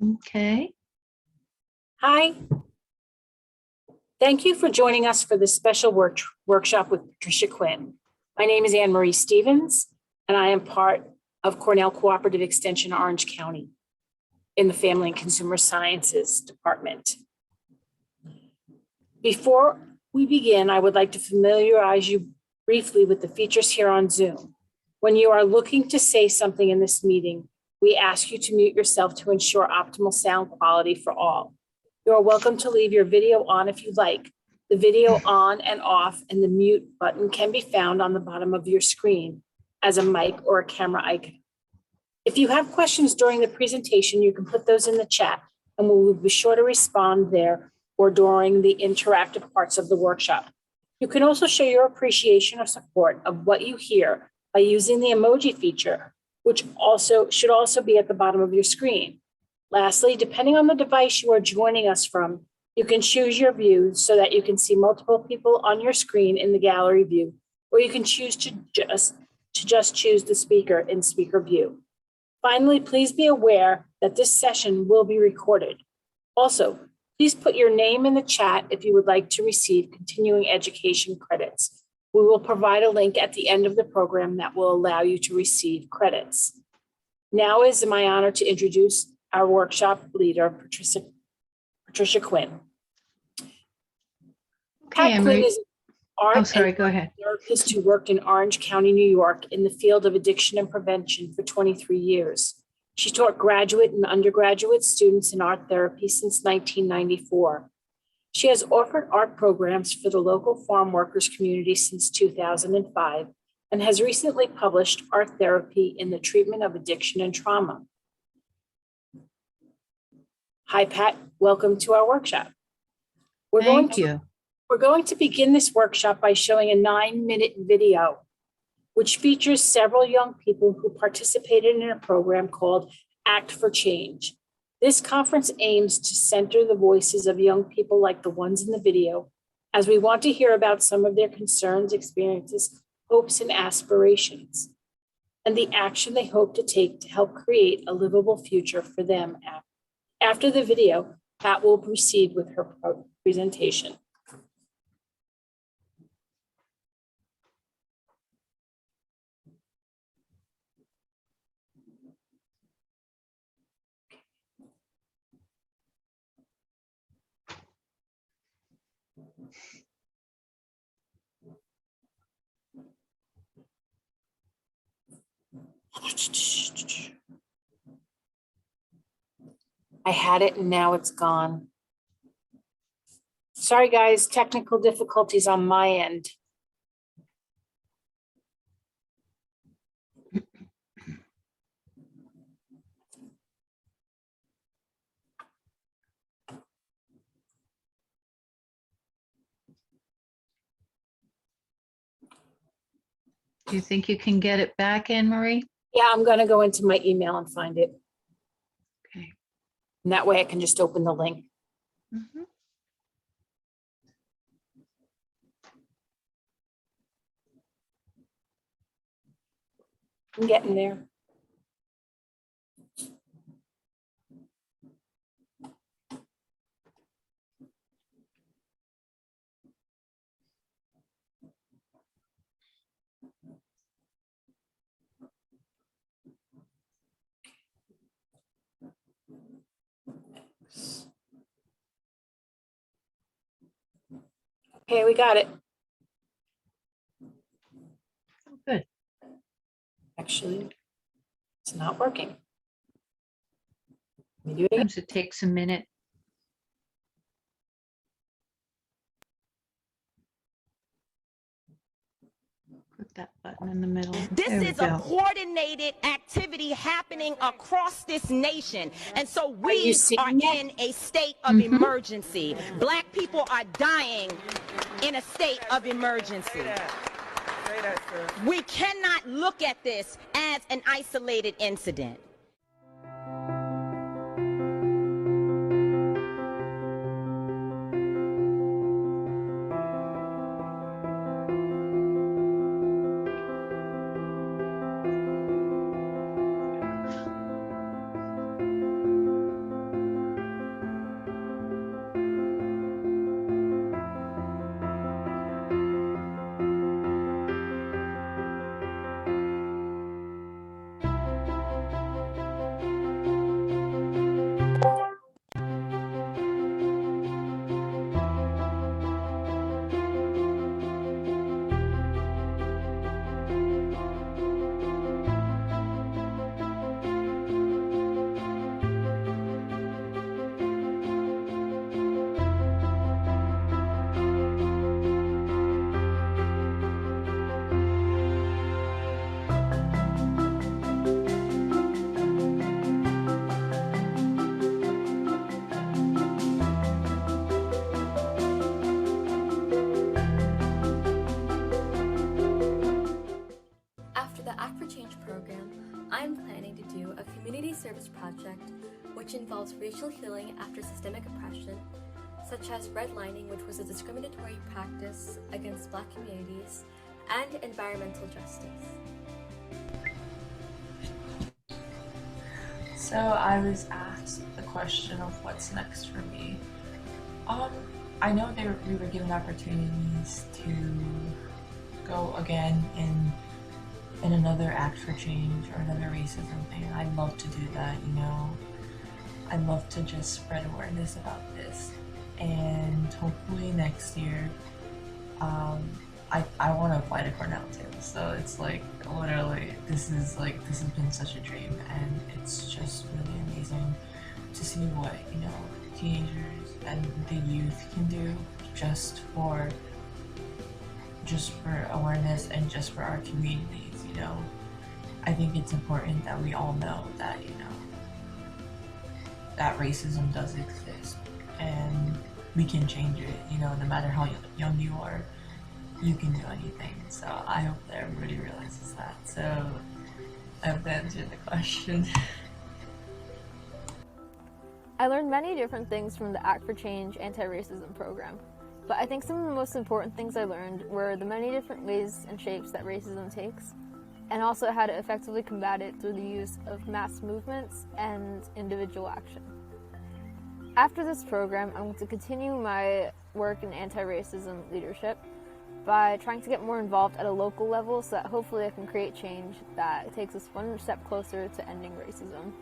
Okay. Hi. Thank you for joining us for this special workshop with Patricia Quinn. My name is Anne Marie Stevens, and I am part of Cornell Cooperative Extension Orange County in the Family and Consumer Sciences Department. Before we begin, I would like to familiarize you briefly with the features here on Zoom. When you are looking to say something in this meeting, we ask you to mute yourself to ensure optimal sound quality for all. You are welcome to leave your video on if you like. The video on and off and the mute button can be found on the bottom of your screen as a mic or a camera icon. If you have questions during the presentation, you can put those in the chat and we will be sure to respond there or during the interactive parts of the workshop. You can also show your appreciation or support of what you hear by using the emoji feature, which should also be at the bottom of your screen. Lastly, depending on the device you are joining us from, you can choose your view so that you can see multiple people on your screen in the gallery view, or you can choose to just choose the speaker in speaker view. Finally, please be aware that this session will be recorded. Also, please put your name in the chat if you would like to receive continuing education credits. We will provide a link at the end of the program that will allow you to receive credits. Now it is my honor to introduce our workshop leader, Patricia Quinn. Okay, Pat Quinn is an go ahead. therapist who worked in Orange County, New York in the field of addiction and prevention for 23 years. She taught graduate and undergraduate students in art therapy since 1994. She has offered art programs for the local farm workers community since 2005 and has recently published Art Therapy in the Treatment of Addiction and Trauma. Hi, Pat. Welcome to our workshop. We're going to begin this workshop by showing a 9-minute video, which features several young people who participated in a program called Act for Change. This conference aims to center the voices of young people like the ones in the video, as we want to hear about some of their concerns, experiences, hopes, and aspirations, and the action they hope to take to help create a livable future for them. After the video, Pat will proceed with her presentation. I had it and now it's gone. Sorry guys, technical difficulties on my end. Do you think you can get it back, Anne Marie? Yeah, I'm going to go into my email and find it. Okay. And that way I can just open the link. Mm-hmm. I'm getting there. Okay, we got it. Good. Actually, it's not working. Let me do it again. Sometimes it takes a minute. Put that button in the middle. This is a coordinated activity happening across this nation. And so we are in a state of emergency. Black people are dying in a state of emergency. We cannot look at this as an isolated incident. project, which involves racial healing after systemic oppression, such as redlining, which was a discriminatory practice against Black communities, and environmental justice. So I was asked the question of what's next for me. I know we were given opportunities to go again in another Act for Change or another racism thing. I'd love to do that, you know. I'd love to just spread awareness about this. And hopefully next year, I want to apply to Cornell too. So it's like, literally, this has been such a dream, and it's just really amazing to see what, you know, teenagers and the youth can do just for awareness and just for our communities, you know. I think it's important that we all know that, you know, that racism does exist and we can change it, you know, no matter how young you are, you can do anything. So I hope that everybody realizes that. So I hope that answered the question. I learned many different things from the Act for Change anti-racism program, but I think some of the most important things I learned were the many different ways and shapes that racism takes, and also how to effectively combat it through the use of mass movements and individual action. After this program, I'm going to continue my work in anti-racism leadership by trying to get more involved at a local level so that hopefully I can create change that takes us one step closer to ending racism.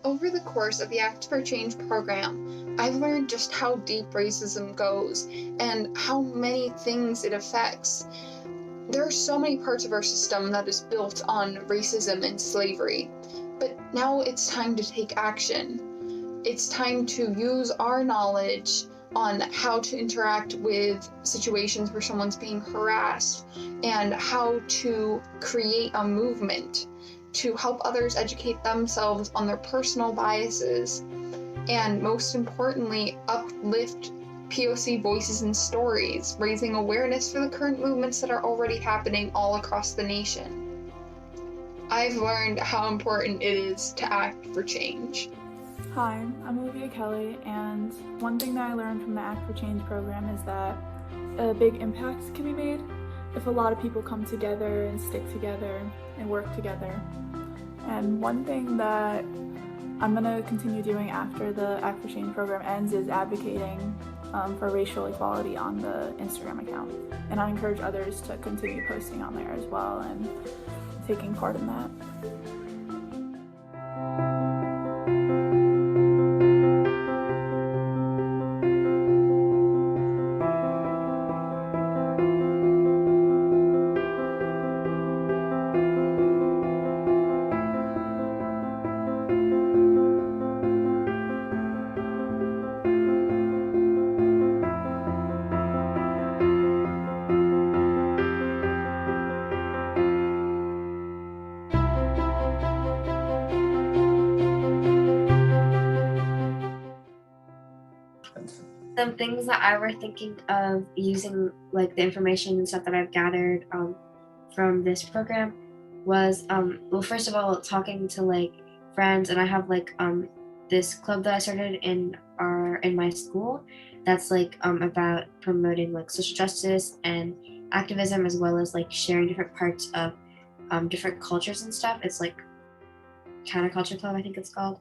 Over the course of the Act for Change program, I've learned just how deep racism goes and how many things it affects. There are so many parts of our system that is built on racism and slavery, but now it's time to take action. It's time to use our knowledge on how to interact with situations where someone's being harassed and how to create a movement to help others educate themselves on their personal biases, and most importantly, uplift POC voices and stories, raising awareness for the current movements that are already happening all across the nation. I've learned how important it is to act for change. Hi, I'm Olivia Kelly, and one thing that I learned from the Act for Change program is that a big impact can be made if a lot of people come together and stick together and work together. And one thing that I'm going to continue doing after the Act for Change program ends is advocating for racial equality on the Instagram account. And I encourage others to continue posting on there as well and taking part in that. Some things that I were thinking of using, like the information and stuff that I've gathered from this program was, well, first of all, talking to like friends, and I have like this club that I started in my school that's like about promoting like social justice and activism, as well as like sharing different parts of different cultures and stuff. It's like Counterculture Club, I think it's called.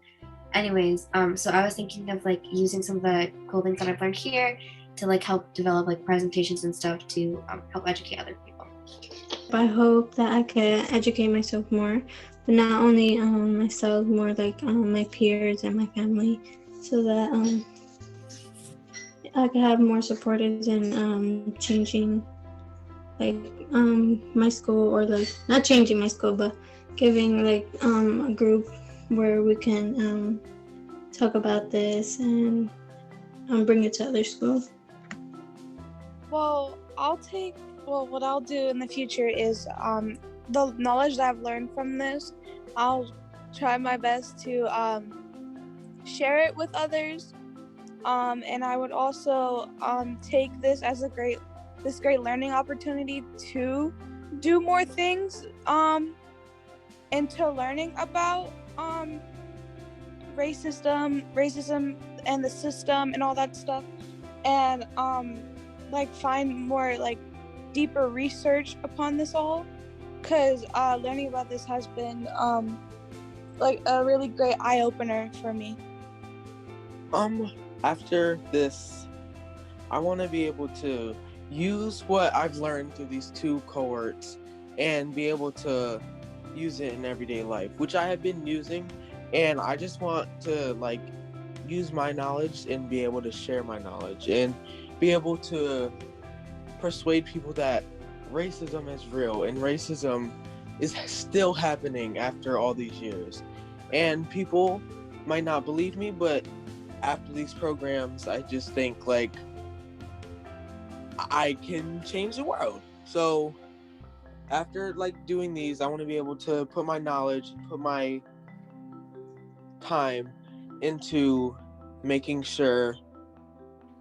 Anyways, so I was thinking of like using some of the cool things that I've learned here to like help develop like presentations and stuff to help educate other people. I hope that I could educate myself more, but not only myself, more like my peers and my family, so that I could have more supporters in changing like my school, or like not changing my school, but giving like a group where we can talk about this and bring it to other schools. Well, what I'll do in the future is the knowledge that I've learned from this, I'll try my best to share it with others. And I would also take this as this great learning opportunity to do more things into learning about racism and the system and all that stuff, and like find more like deeper research upon this all, because learning about this has been like a really great eye-opener for me. After this, I want to be able to use what I've learned through these 2 cohorts and be able to use it in everyday life, which I have been using, and I just want to like use my knowledge and be able to share my knowledge and be able to persuade people that racism is real and racism is still happening after all these years. And people might not believe me, but after these programs, I just think like I can change the world. So after like doing these, I want to be able to put my knowledge, put my time into making sure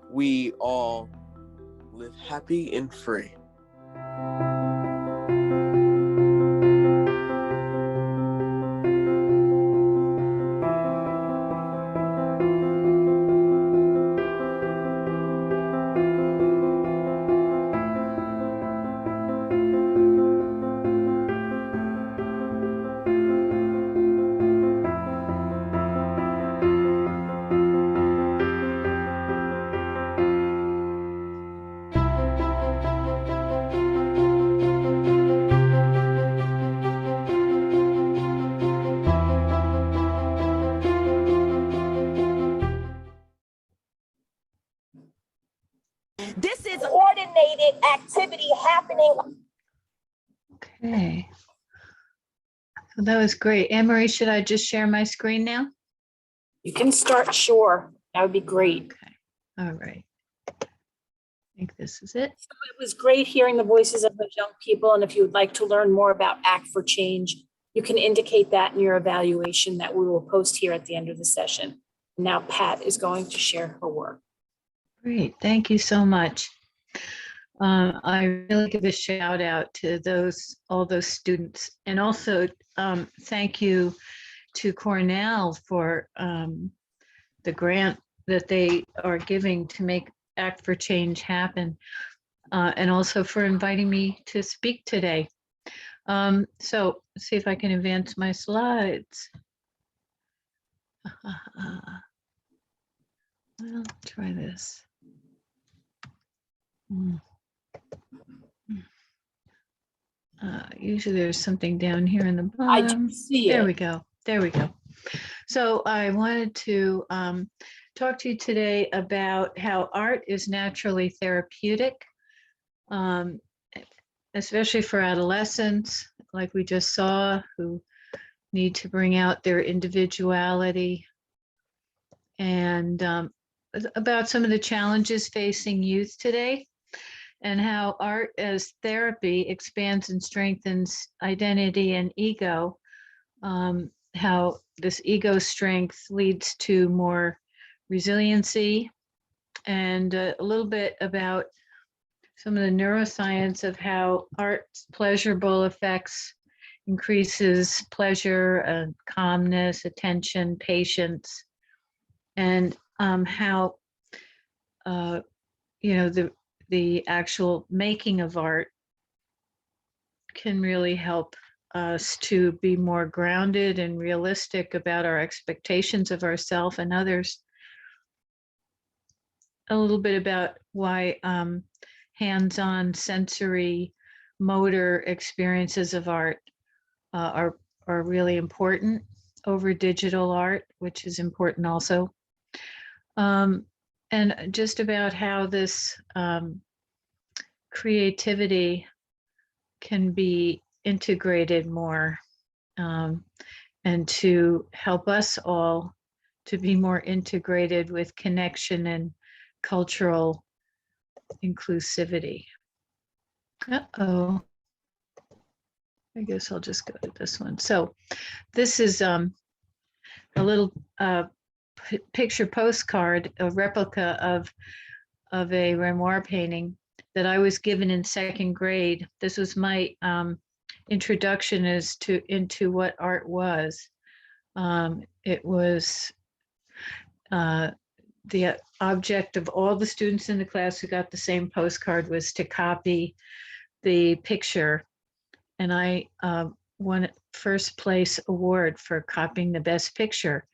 we all live happy and free. This is coordinated activity happening. Okay. So that was great. Anne-Marie, should I just share my screen now? You can start, sure. That would be great. Okay. All right. I think this is it. So it was great hearing the voices of the young people. And if you would like to learn more about Act for Change, you can indicate that in your evaluation that we will post here at the end of the session. Now Pat is going to share her work. Great. Thank you so much. I really give a shout out to all those students, and also thank you to Cornell for the grant that they are giving to make Act for Change happen, and also for inviting me to speak today. So let's see if I can advance my slides. I'll try this. Usually there's something down here in the bottom. I do see it. There we go. There we go. So I wanted to talk to you today about how art is naturally therapeutic, especially for adolescents, like we just saw, who need to bring out their individuality, and about some of the challenges facing youth today, and how art as therapy expands and strengthens identity and ego, how this ego strength leads to more resiliency, and a little bit about some of the neuroscience of how art's pleasurable effects increases pleasure and calmness, attention, patience, and how the actual making of art can really help us to be more grounded and realistic about our expectations of ourselves and others. A little bit about why hands-on sensory motor experiences of art are really important over digital art, which is important also. and just about how this creativity can be integrated more, and to help us all to be more integrated with connection and cultural inclusivity. Uh-oh. I guess I'll just go to this one. So this is a little picture postcard, a replica of a Renoir painting that I was given in second grade. This was my introduction into what art was. It was the object of all the students in the class who got the same postcard was to copy the picture. And I won first place award for copying the best picture.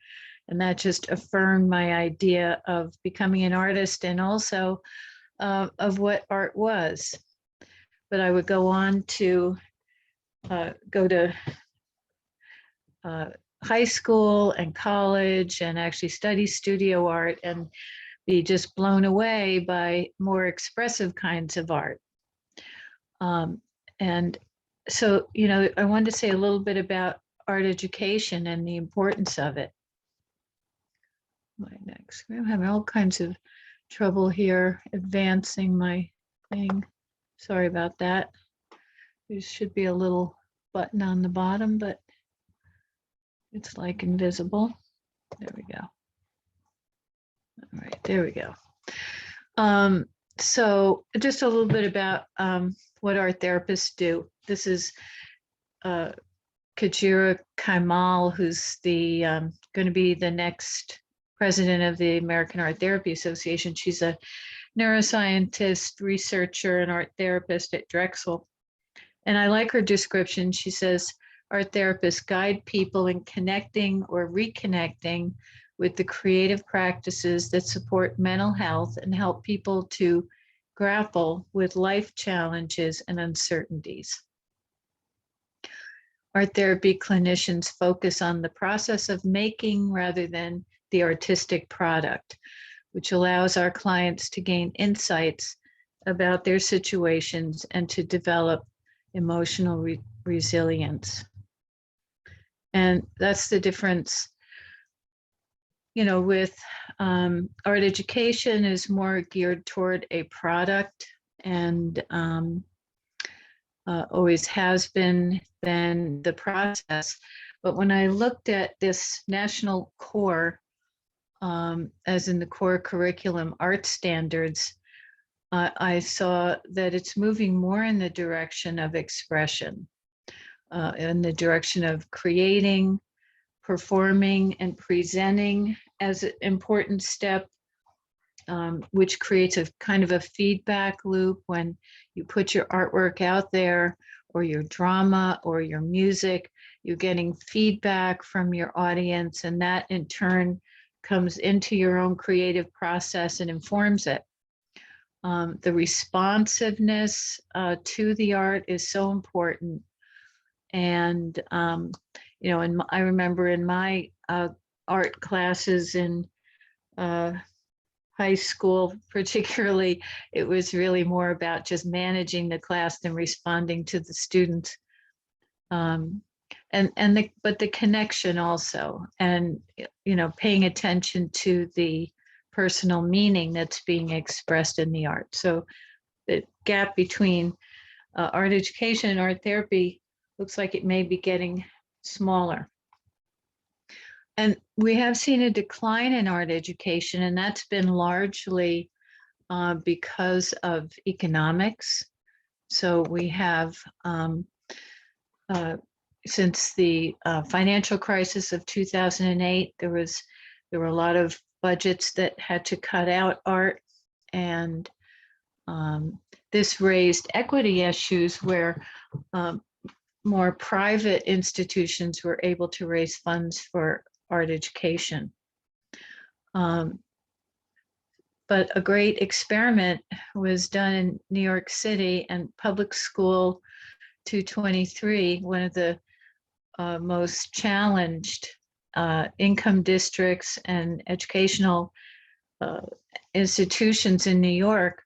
And that just affirmed my idea of becoming an artist and also of what art was. But I would go on to go to high school and college and actually study studio art and be just blown away by more expressive kinds of art. And so, you know, I wanted to say a little bit about art education and the importance of it. I'm having all kinds of trouble here advancing my thing. Sorry about that. There should be a little button on the bottom, but it's like invisible. There we go. All right, there we go. So just a little bit about what art therapists do. This is Kajira Kaimal, who's the going to be the next president of the American Art Therapy Association. She's a neuroscientist, researcher, and art therapist at Drexel. And I like her description. She says, art therapists guide people in connecting or reconnecting with the creative practices that support mental health and help people to grapple with life challenges and uncertainties. Art therapy clinicians focus on the process of making rather than the artistic product, which allows our clients to gain insights about their situations and to develop emotional resilience. And that's the difference, you know, with art education is more geared toward a product and always has been than the process. But when I looked at this national core, as in the core curriculum art standards, I saw that it's moving more in the direction of expression, in the direction of creating, performing, and presenting as an important step, which creates a kind of a feedback loop. When you put your artwork out there, or your drama, or your music, you're getting feedback from your audience, and that in turn comes into your own creative process and informs it. The responsiveness to the art is so important. And, you know, and I remember in my art classes in high school, particularly, it was really more about just managing the class than responding to the students. But the connection also, and, you know, paying attention to the personal meaning that's being expressed in the art. So the gap between art education and art therapy looks like it may be getting smaller. And we have seen a decline in art education, and that's been largely because of economics. So we have, since the financial crisis of 2008, there were a lot of budgets that had to cut out art, and this raised equity issues where more private institutions were able to raise funds for art education. But a great experiment was done in New York City, and Public School 223, one of the most challenged income districts and educational institutions in New York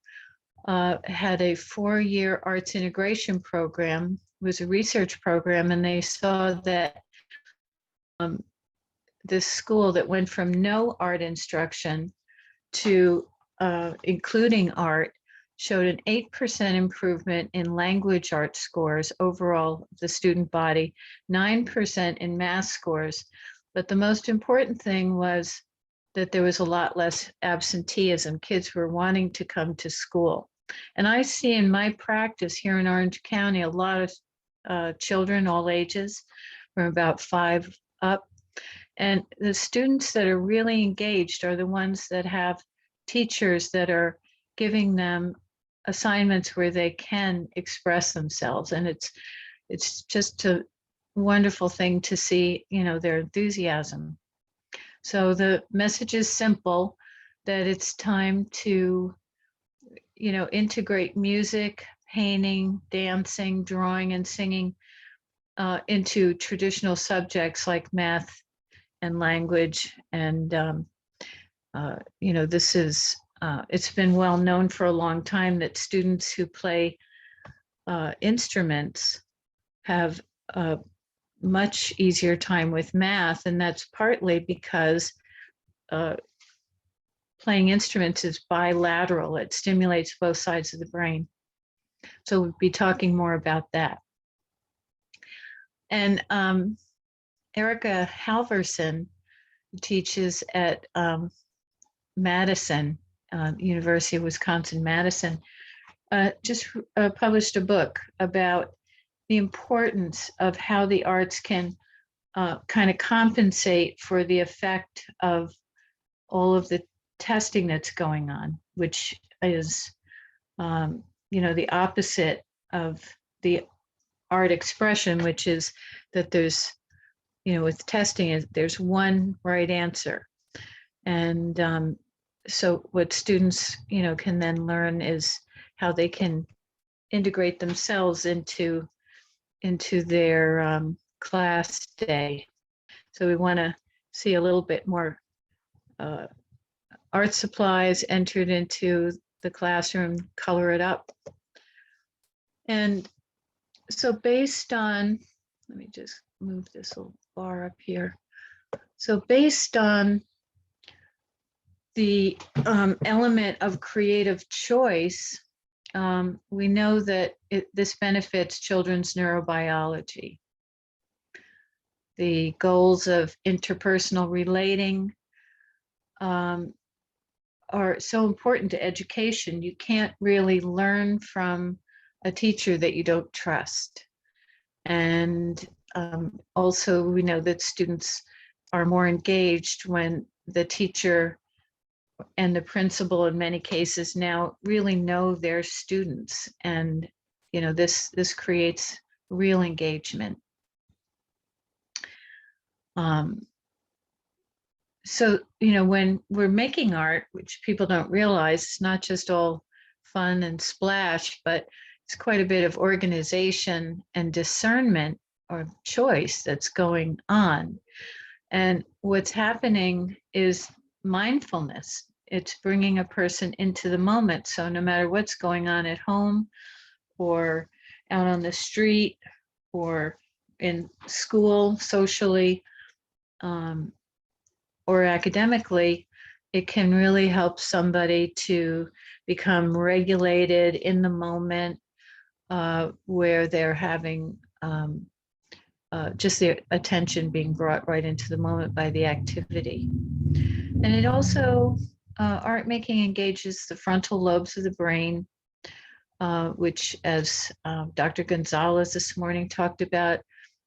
had a 4-year arts integration program. It was a research program, and they saw that this school that went from no art instruction to including art showed an 8% improvement in language arts scores overall, the student body, 9% in math scores. But the most important thing was that there was a lot less absenteeism. Kids were wanting to come to school. And I see in my practice here in Orange County, a lot of children, all ages, from about 5 up. And the students that are really engaged are the ones that have teachers that are giving them assignments where they can express themselves. And it's just a wonderful thing to see, you know, their enthusiasm. So the message is simple, that it's time to, you know, integrate music, painting, dancing, drawing, and singing into traditional subjects like math and language. And, you know, this is, it's been well known for a long time that students who play instruments have a much easier time with math. And that's partly because playing instruments is bilateral. It stimulates both sides of the brain. So we'll be talking more about that. And Erica Halverson teaches at Madison, University of Wisconsin-Madison, just published a book about the importance of how the arts can kind of compensate for the effect of all of the testing that's going on, which is, you know, the opposite of the art expression, which is that there's, you know, with testing, there's one right answer. And so what students, you know, can then learn is how they can integrate themselves into their class day. So we want to see a little bit more art supplies entered into the classroom, color it up. And so based on, let me just move this little bar up here. So based on the element of creative choice, we know that this benefits children's neurobiology. The goals of interpersonal relating are so important to education. You can't really learn from a teacher that you don't trust. And also we know that students are more engaged when the teacher and the principal in many cases now really know their students. And, you know, this creates real engagement. So, you know, when we're making art, which people don't realize, it's not just all fun and splash, but it's quite a bit of organization and discernment or choice that's going on. And what's happening is mindfulness. It's bringing a person into the moment. So no matter what's going on at home or out on the street or in school, socially, or academically, it can really help somebody to become regulated in the moment, where they're having just their attention being brought right into the moment by the activity. And it also, art making engages the frontal lobes of the brain, which, as Dr. Gonzalez this morning talked about,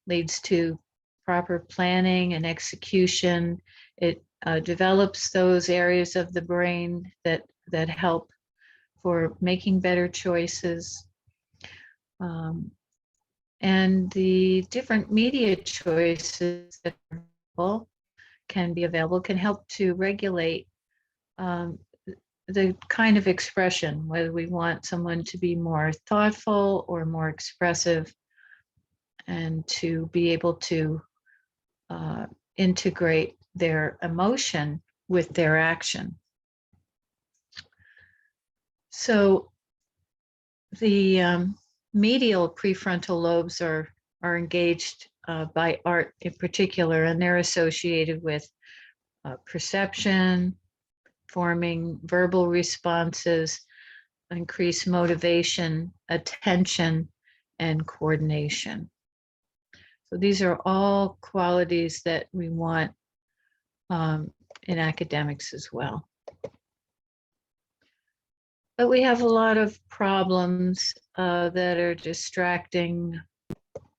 leads to proper planning and execution. It develops those areas of the brain that help for making better choices. And the different media choices that can be available can help to regulate the kind of expression, whether we want someone to be more thoughtful or more expressive, and to be able to integrate their emotion with their action. So the medial prefrontal lobes are engaged by art in particular, and they're associated with perception, forming verbal responses, increased motivation, attention, and coordination. So these are all qualities that we want in academics as well. But we have a lot of problems that are distracting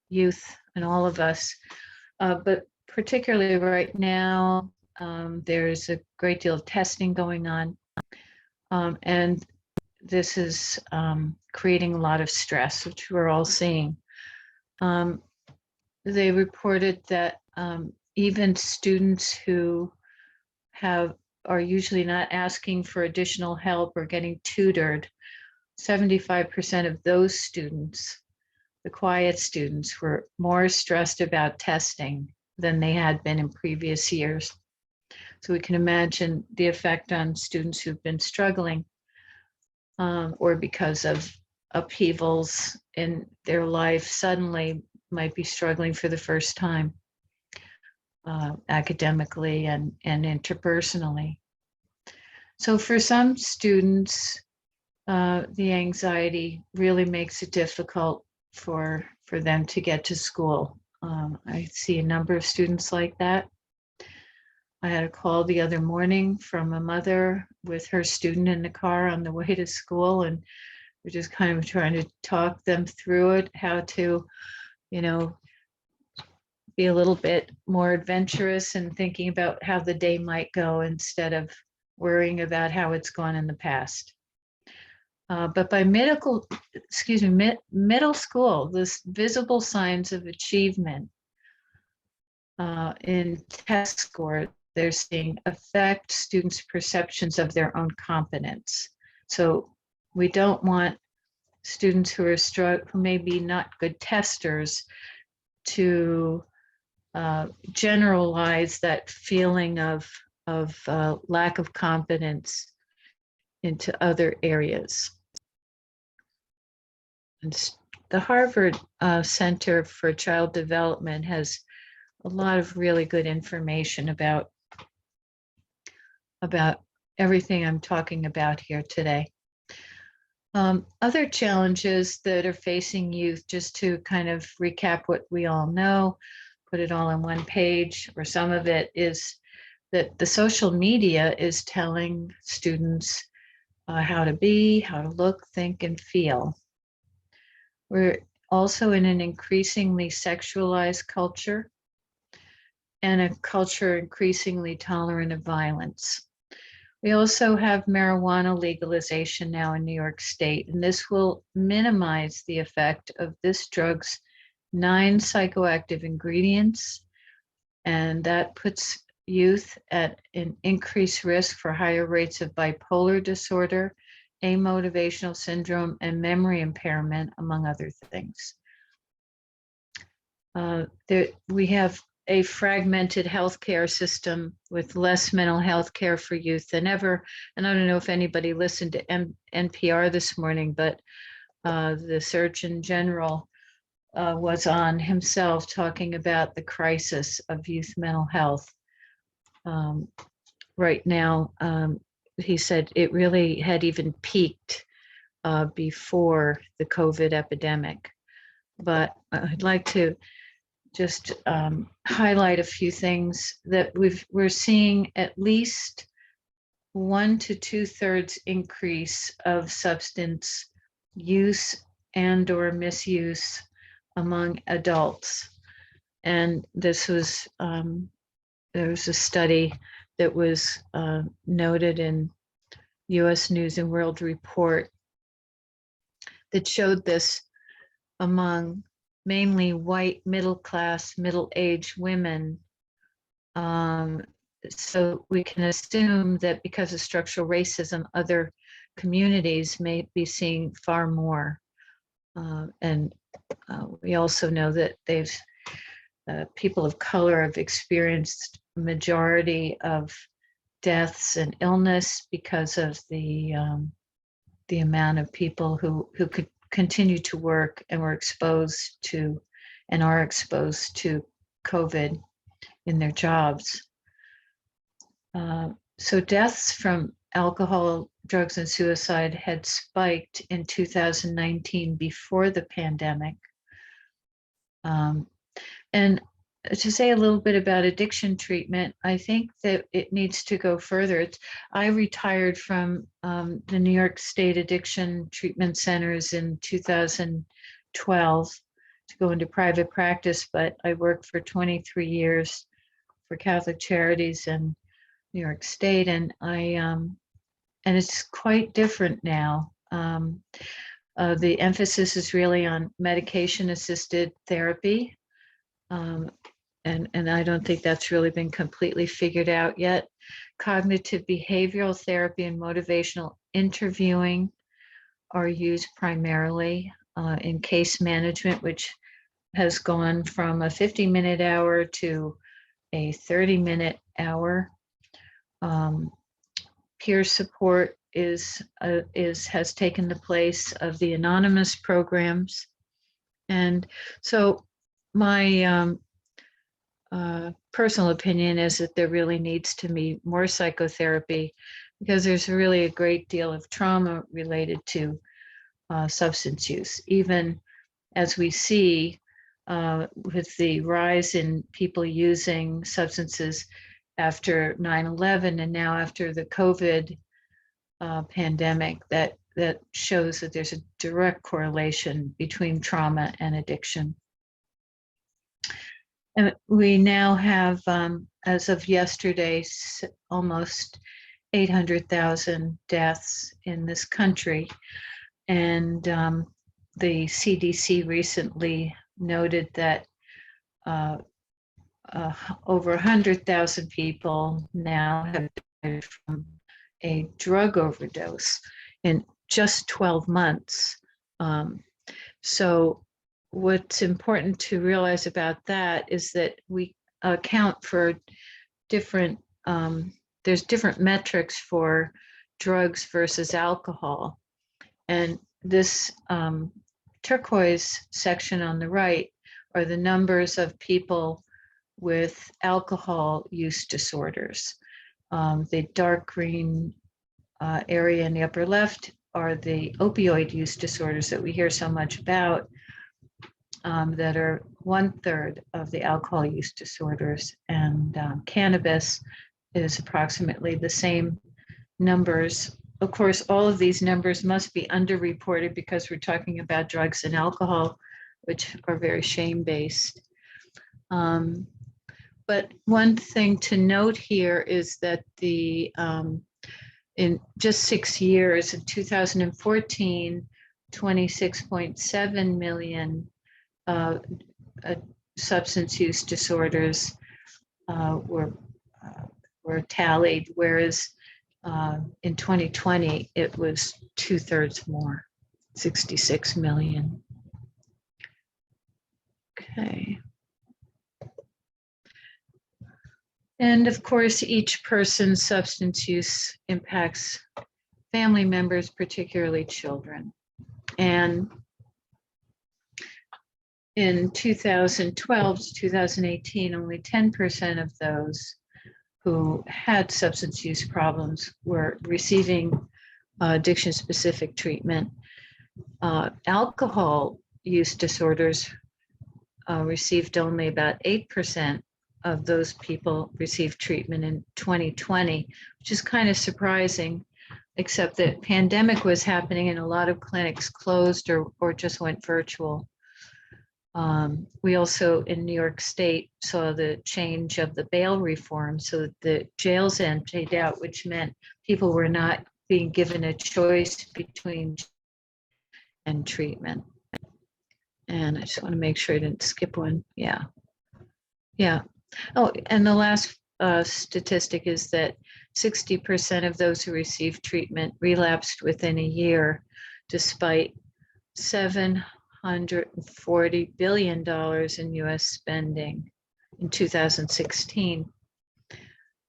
youth and all of us. But particularly right now, there's a great deal of testing going on. And this is creating a lot of stress, which we're all seeing. They reported that even students who are usually not asking for additional help or getting tutored, 75% of those students, the quiet students, were more stressed about testing than they had been in previous years. So we can imagine the effect on students who've been struggling or because of upheavals in their life suddenly might be struggling for the first time academically and interpersonally. So for some students, the anxiety really makes it difficult for them to get to school. I see a number of students like that. I had a call the other morning from a mother with her student in the car on the way to school, and we're just kind of trying to talk them through it, how to, be a little bit more adventurous and thinking about how the day might go instead of worrying about how it's gone in the past. But by middle school, this visible signs of achievement in test score, they're seeing affect students' perceptions of their own competence. So we don't want students who who may be not good testers to generalize that feeling of lack of competence into other areas. And the Harvard Center for Child Development has a lot of really good information about everything I'm talking about here today. Other challenges that are facing youth, just to kind of recap what we all know, put it all on one page, or some of it, is that the social media is telling students how to be, how to look, think, and feel. We're also in an increasingly sexualized culture and a culture increasingly tolerant of violence. We also have marijuana legalization now in New York State, and this will minimize the effect of this drug's 9 psychoactive ingredients, and that puts youth at an increased risk for higher rates of bipolar disorder, amotivational syndrome, and memory impairment, among other things. We have a fragmented healthcare system with less mental health care for youth than ever. And I don't know if anybody listened to NPR this morning, but the Surgeon General was on himself talking about the crisis of youth mental health. Right now, he said it really had even peaked before the COVID epidemic. But I'd like to just highlight a few things that we're seeing at least 1 to 2/3 increase of substance use and or misuse among adults. And this was, there was a study that was noted in US News and World Report that showed this among mainly white, middle-class, middle-aged women. So we can assume that because of structural racism, other communities may be seeing far more. And we also know that people of color have experienced majority of deaths and illness because of the the amount of people who could continue to work and were exposed to and are exposed to COVID in their jobs. So deaths from alcohol, drugs, and suicide had spiked in 2019 before the pandemic. And to say a little bit about addiction treatment, I think that it needs to go further. I retired from the New York State Addiction Treatment Centers in 2012 to go into private practice, but I worked for 23 years for Catholic Charities in New York State, and and it's quite different now. The emphasis is really on medication-assisted therapy. And I don't think that's really been completely figured out yet. Cognitive behavioral therapy and motivational interviewing are used primarily in case management, which has gone from a 50-minute hour to a 30-minute hour. Peer support has taken the place of the anonymous programs. And so my personal opinion is that there really needs to be more psychotherapy, because there's really a great deal of trauma related to substance use, even as we see with the rise in people using substances after 9/11 and now after the COVID pandemic, that shows that there's a direct correlation between trauma and addiction. And we now have, as of yesterday, almost 800,000 deaths in this country. And the CDC recently noted that over 100,000 people now have died from a drug overdose in just 12 months. So what's important to realize about that is that we account for different, there's different metrics for drugs versus alcohol. And this turquoise section on the right are the numbers of people with alcohol use disorders. The dark green area in the upper left are the opioid use disorders that we hear so much about, that are 1/3 of the alcohol use disorders, and cannabis is approximately the same numbers. Of course, all of these numbers must be underreported because we're talking about drugs and alcohol, which are very shame-based. But one thing to note here is that in just 6 years, in 2014, 26.7 million substance use disorders were tallied, whereas in 2020 it was 2/3 more, 66 million. Okay. And of course, each person's substance use impacts family members, particularly children. And in 2012 to 2018, only 10% of those who had substance use problems were receiving addiction-specific treatment. Alcohol use disorders received only about 8% of those people received treatment in 2020, which is kind of surprising, except that pandemic was happening and a lot of clinics closed or just went virtual. We also, in New York State, saw the change of the bail reform, so that the jails emptied out, which meant people were not being given a choice between and treatment. And I just want to make sure I didn't skip one. Yeah. Oh, and the last statistic is that 60% of those who received treatment relapsed within a year, despite $740 billion in US spending in 2016.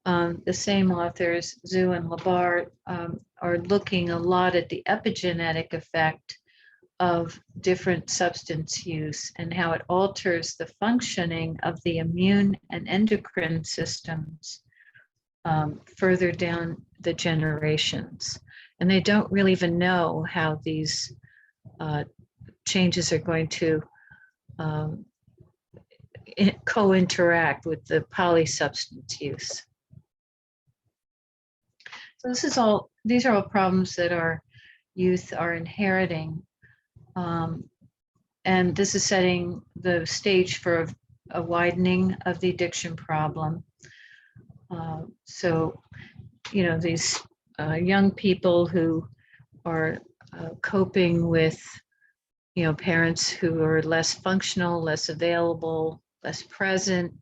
the same authors, Zhu and Labar, are looking a lot at the epigenetic effect of different substance use and how it alters the functioning of the immune and endocrine systems further down the generations. And they don't really even know how these changes are going to co-interact with the polysubstance use. So these are all problems that our youth are inheriting. And this is setting the stage for a widening of the addiction problem. So, you know, these young people who are coping with, you know, parents who are less functional, less available, less present,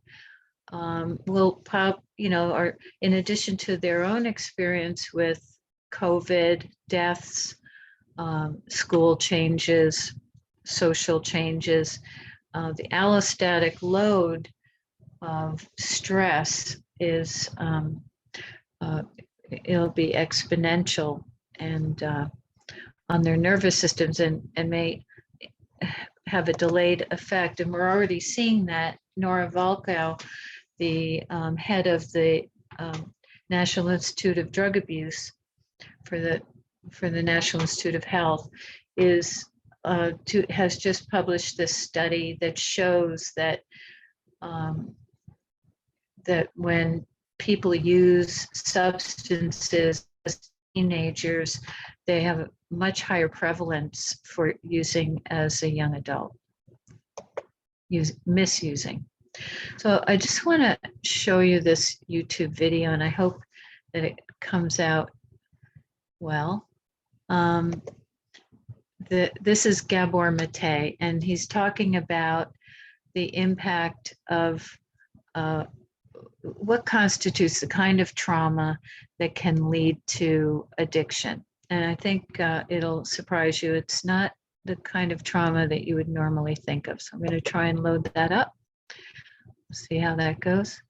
will pop, you know, or in addition to their own experience with COVID, deaths, school changes, social changes, the allostatic load of stress is, it'll be exponential and on their nervous systems and may have a delayed effect. And we're already seeing that. Nora Volkow, the head of the National Institute of Drug Abuse for the National Institute of Health, has just published this study that shows that that when people use substances as teenagers, they have a much higher prevalence for using as a young adult, misusing. So I just want to show you this YouTube video, and I hope that it comes out well. This is Gabor Mate, and he's talking about the impact of what constitutes the kind of trauma that can lead to addiction. And I think it'll surprise you. It's not the kind of trauma that you would normally think of. So I'm going to try and load that up. See how that goes.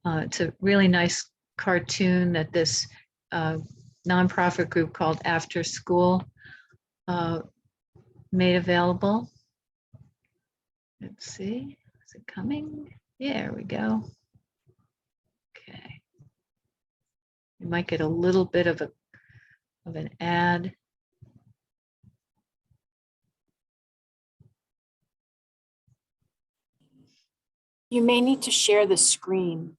It's a really nice cartoon that this nonprofit group called After School made available. Let's see, is it coming? Yeah, there we go. Okay. You might get a little bit of an ad. You may need to share the screen.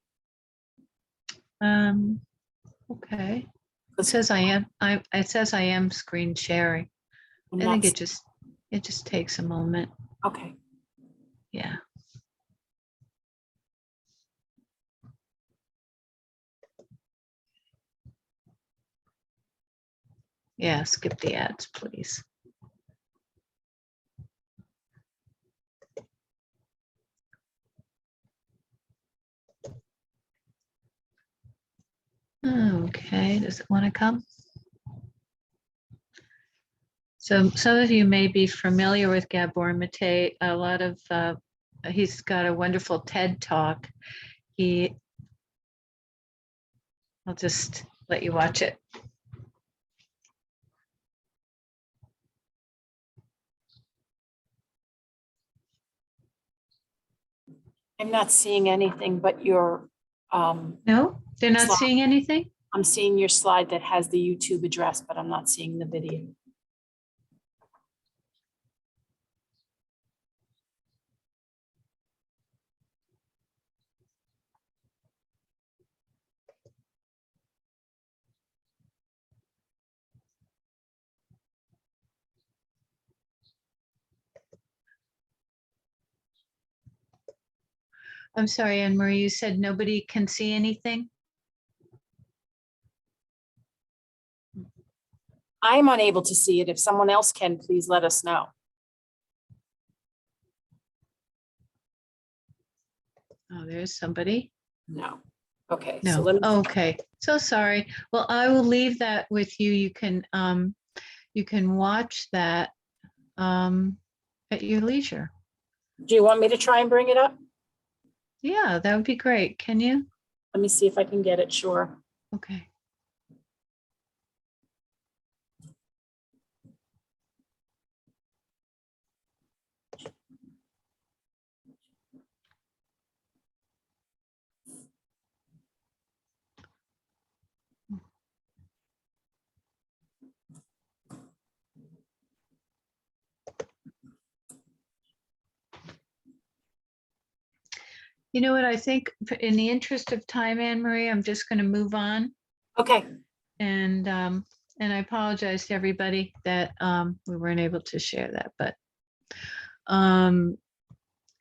Okay. It says it says I am screen sharing. I think it just takes a moment. Okay. Yeah. Yeah, skip the ads, please. Okay, does it want to come? So some of you may be familiar with Gabor Mate. A lot of, he's got a wonderful TED Talk. I'll just let you watch it. I'm not seeing anything but your no, they're not slide. Seeing anything? I'm seeing your slide that has the YouTube address, but I'm not seeing the video. I'm sorry, Anne Marie, you said nobody can see anything? I'm unable to see it. If someone else can, please let us know. Oh, there's somebody. No. Okay. No. So let me. Okay. So sorry. Well, I will leave that with you. You can watch that at your leisure. Do you want me to try and bring it up? Yeah, that would be great. Can you? Let me see if I can get it, sure. Okay. You know what, I think in the interest of time, Anne Marie, I'm just going to move on. Okay. And I apologize to everybody that we weren't able to share that, but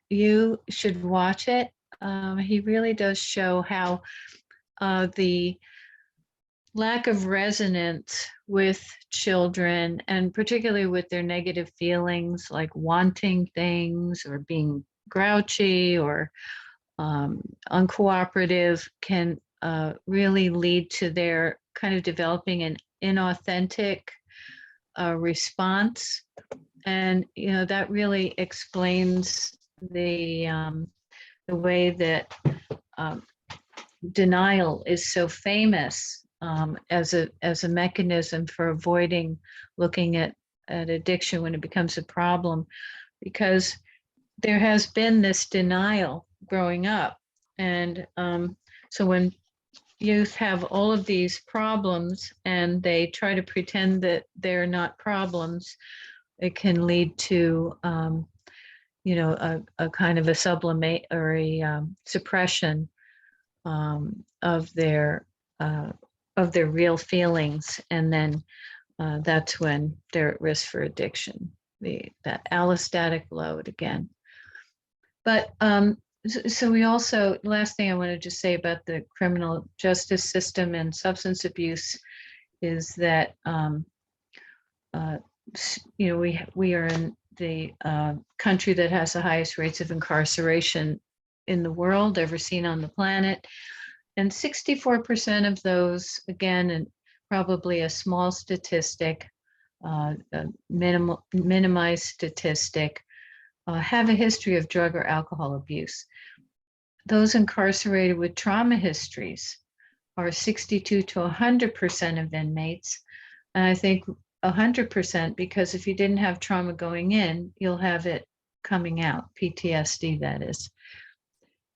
you should watch it. He really does show how the lack of resonance with children, and particularly with their negative feelings like wanting things or being grouchy or uncooperative, can really lead to their kind of developing an inauthentic response. And, you know, that really explains the way that denial is so famous as a mechanism for avoiding looking at addiction when it becomes a problem, because there has been this denial growing up. And so when youth have all of these problems and they try to pretend that they're not problems, it can lead to you know, a kind of a sublimate or a suppression of their real feelings, and then that's when they're at risk for addiction, that allostatic load again. But so we also, last thing I wanted to say about the criminal justice system and substance abuse is that you know, we are in the country that has the highest rates of incarceration in the world ever seen on the planet. And 64% of those, again, and probably a small statistic, a minimized statistic, have a history of drug or alcohol abuse. Those incarcerated with trauma histories are 62 to 100% of inmates. And I think 100%, because if you didn't have trauma going in, you'll have it coming out, PTSD that is.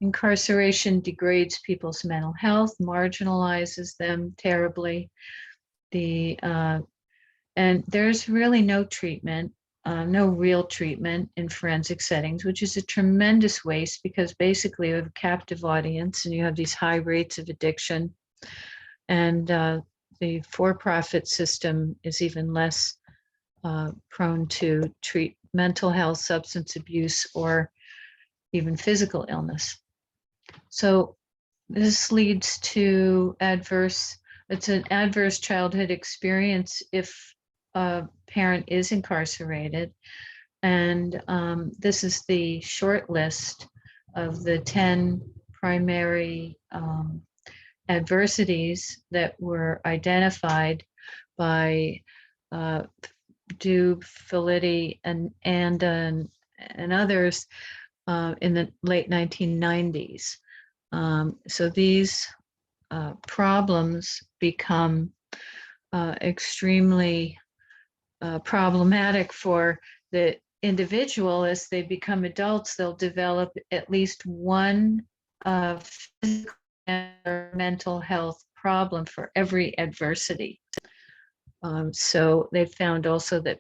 Incarceration degrades people's mental health, marginalizes them terribly. And there's really no treatment, no real treatment in forensic settings, which is a tremendous waste, because basically you have a captive audience and you have these high rates of addiction. And the for-profit system is even less prone to treat mental health, substance abuse, or even physical illness. So this leads to it's an adverse childhood experience if a parent is incarcerated. And this is the short list of the 10 primary adversities that were identified by Dube, Felitti, and others in the late 1990s. So these problems become extremely problematic for the individual. As they become adults, they'll develop at least one physical or mental health problem for every adversity. So they found also that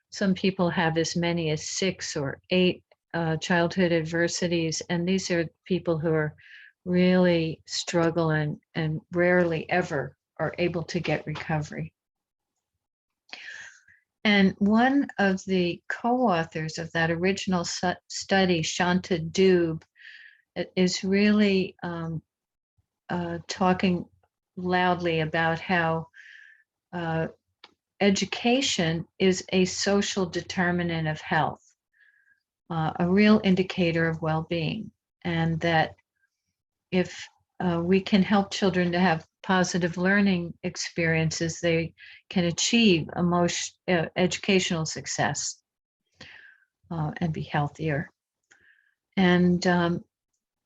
some people have as many as 6 or 8 childhood adversities, and these are people who are really struggle and rarely ever are able to get recovery. And one of the co-authors of that original study, Shanta Dube, is really talking loudly about how education is a social determinant of health, a real indicator of well-being, and that if we can help children to have positive learning experiences, they can achieve educational success and be healthier. And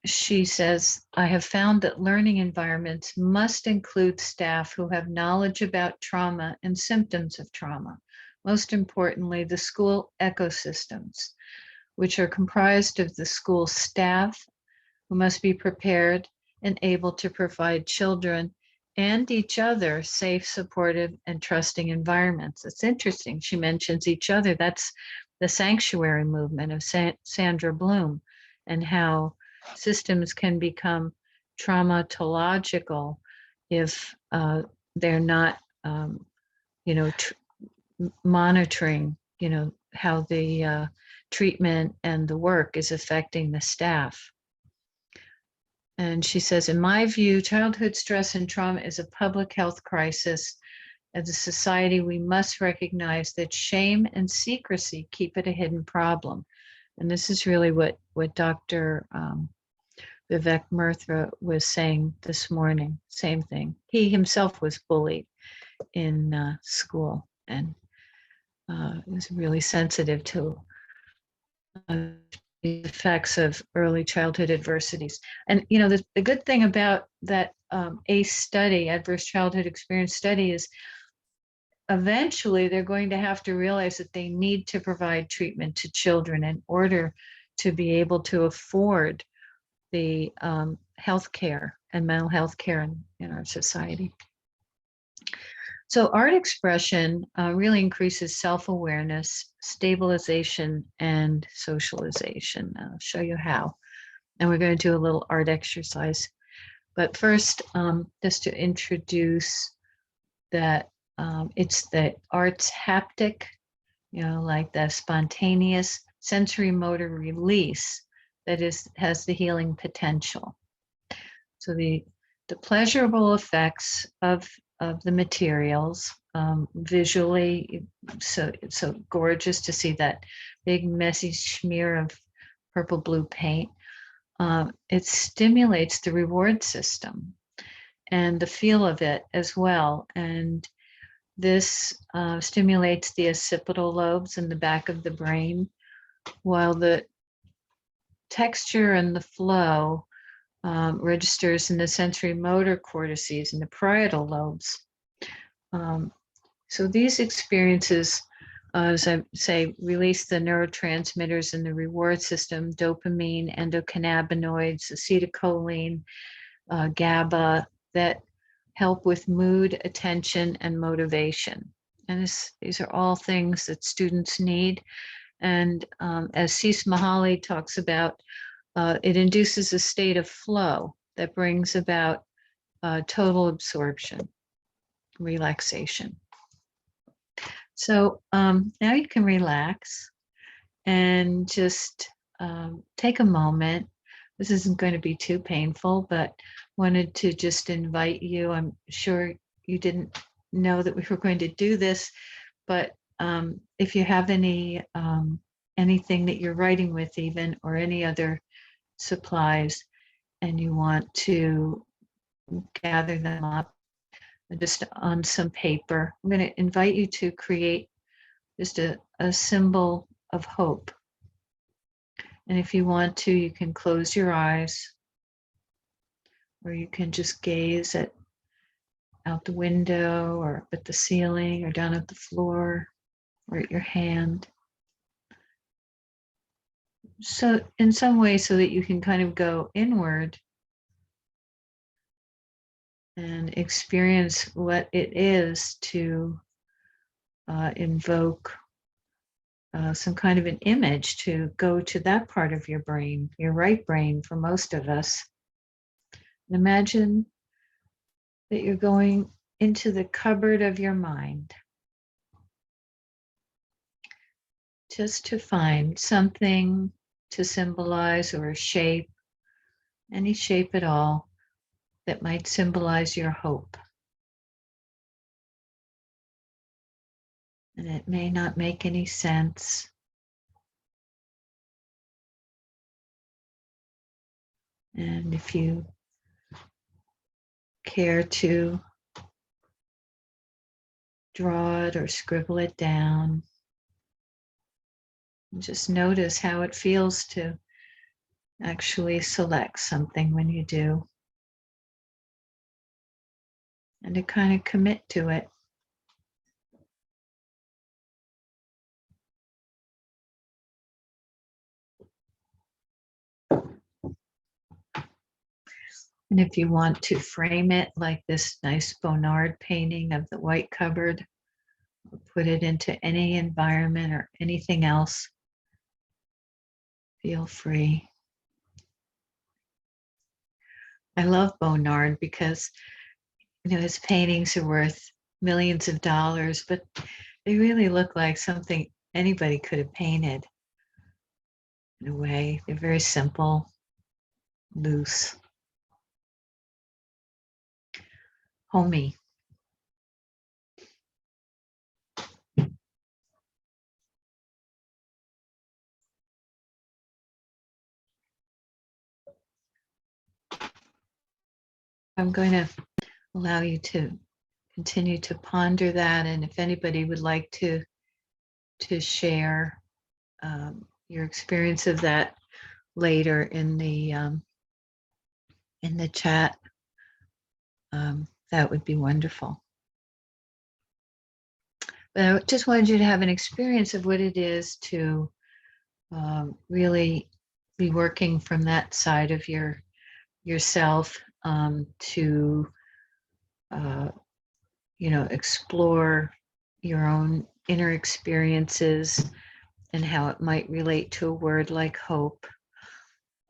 she says, I have found that learning environments must include staff who have knowledge about trauma and symptoms of trauma. Most importantly, the school ecosystems, which are comprised of the school staff who must be prepared and able to provide children and each other safe, supportive, and trusting environments. It's interesting. She mentions each other. That's the sanctuary movement of Sandra Bloom, and how systems can become traumatological if they're not, monitoring, how the treatment and the work is affecting the staff. And she says, in my view, childhood stress and trauma is a public health crisis. As a society, we must recognize that shame and secrecy keep it a hidden problem. And this is really what Dr. Vivek Murtha was saying this morning. Same thing. He himself was bullied in school and was really sensitive to the effects of early childhood adversities. And the good thing about that ACE study, adverse childhood experience study, is eventually they're going to have to realize that they need to provide treatment to children in order to be able to afford the health care and mental health care in our society. So art expression really increases self-awareness, stabilization, and socialization. I'll show you how. And we're going to do a little art exercise. But first, just to introduce that it's the art's haptic, like the spontaneous sensory motor release that has the healing potential. So the pleasurable effects of the materials, visually, so gorgeous to see that big messy smear of purple blue paint. It stimulates the reward system and the feel of it as well. And this stimulates the occipital lobes in the back of the brain, while the texture and the flow registers in the sensory motor cortices and the parietal lobes. So these experiences, as I say, release the neurotransmitters in the reward system: dopamine, endocannabinoids, acetylcholine, GABA, that help with mood, attention, and motivation. And these are all things that students need. And as Cease Mahali talks about, it induces a state of flow that brings about total absorption, relaxation. So now you can relax and just take a moment. This isn't going to be too painful, but wanted to just invite you. I'm sure you didn't know that we were going to do this, but if you have any anything that you're writing with, even, or any other supplies, and you want to gather them up just on some paper, I'm going to invite you to create just a symbol of hope. And if you want to, you can close your eyes, or you can just gaze out the window, or up at the ceiling, or down at the floor, or at your hand. So in some way, so that you can kind of go inward and experience what it is to invoke some kind of an image, to go to that part of your brain, your right brain for most of us. And imagine that you're going into the cupboard of your mind, just to find something to symbolize, or a shape, any shape at all, that might symbolize your hope. And it may not make any sense. And if you care to draw it or scribble it down, and just notice how it feels to actually select something when you do, and to kind of commit to it. And if you want to frame it like this nice Bonnard painting of the white cupboard, put it into any environment or anything else, feel free. I love Bonnard because, you know, his paintings are worth millions of dollars, but they really look like something anybody could have painted in a way. They're very simple, loose, homey. I'm going to allow you to continue to ponder that, and if anybody would like to share your experience of that later in the chat, that would be wonderful. But I just wanted you to have an experience of what it is to really be working from that side of yourself, to you know, explore your own inner experiences and how it might relate to a word like hope.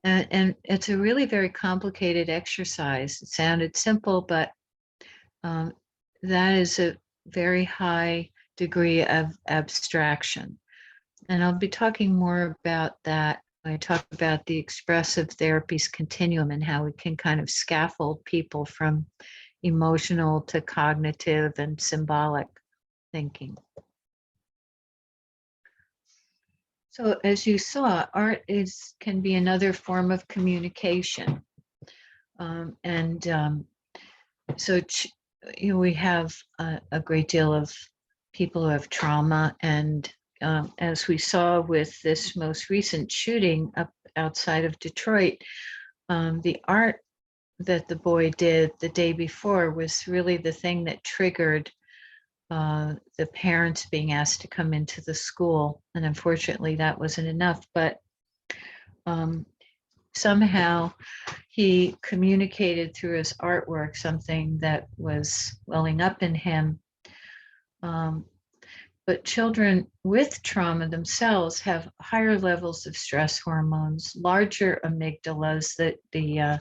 And it's a really very complicated exercise. It sounded simple, but that is a very high degree of abstraction. And I'll be talking more about that when I talk about the expressive therapies continuum and how we can kind of scaffold people from emotional to cognitive and symbolic thinking. So as you saw, art can be another form of communication. So you know, we have a great deal of people who have trauma, and as we saw with this most recent shooting up outside of Detroit, the art that the boy did the day before was really the thing that triggered the parents being asked to come into the school. And unfortunately, that wasn't enough. But somehow he communicated through his artwork something that was welling up in him. But children with trauma themselves have higher levels of stress hormones, larger amygdalas, the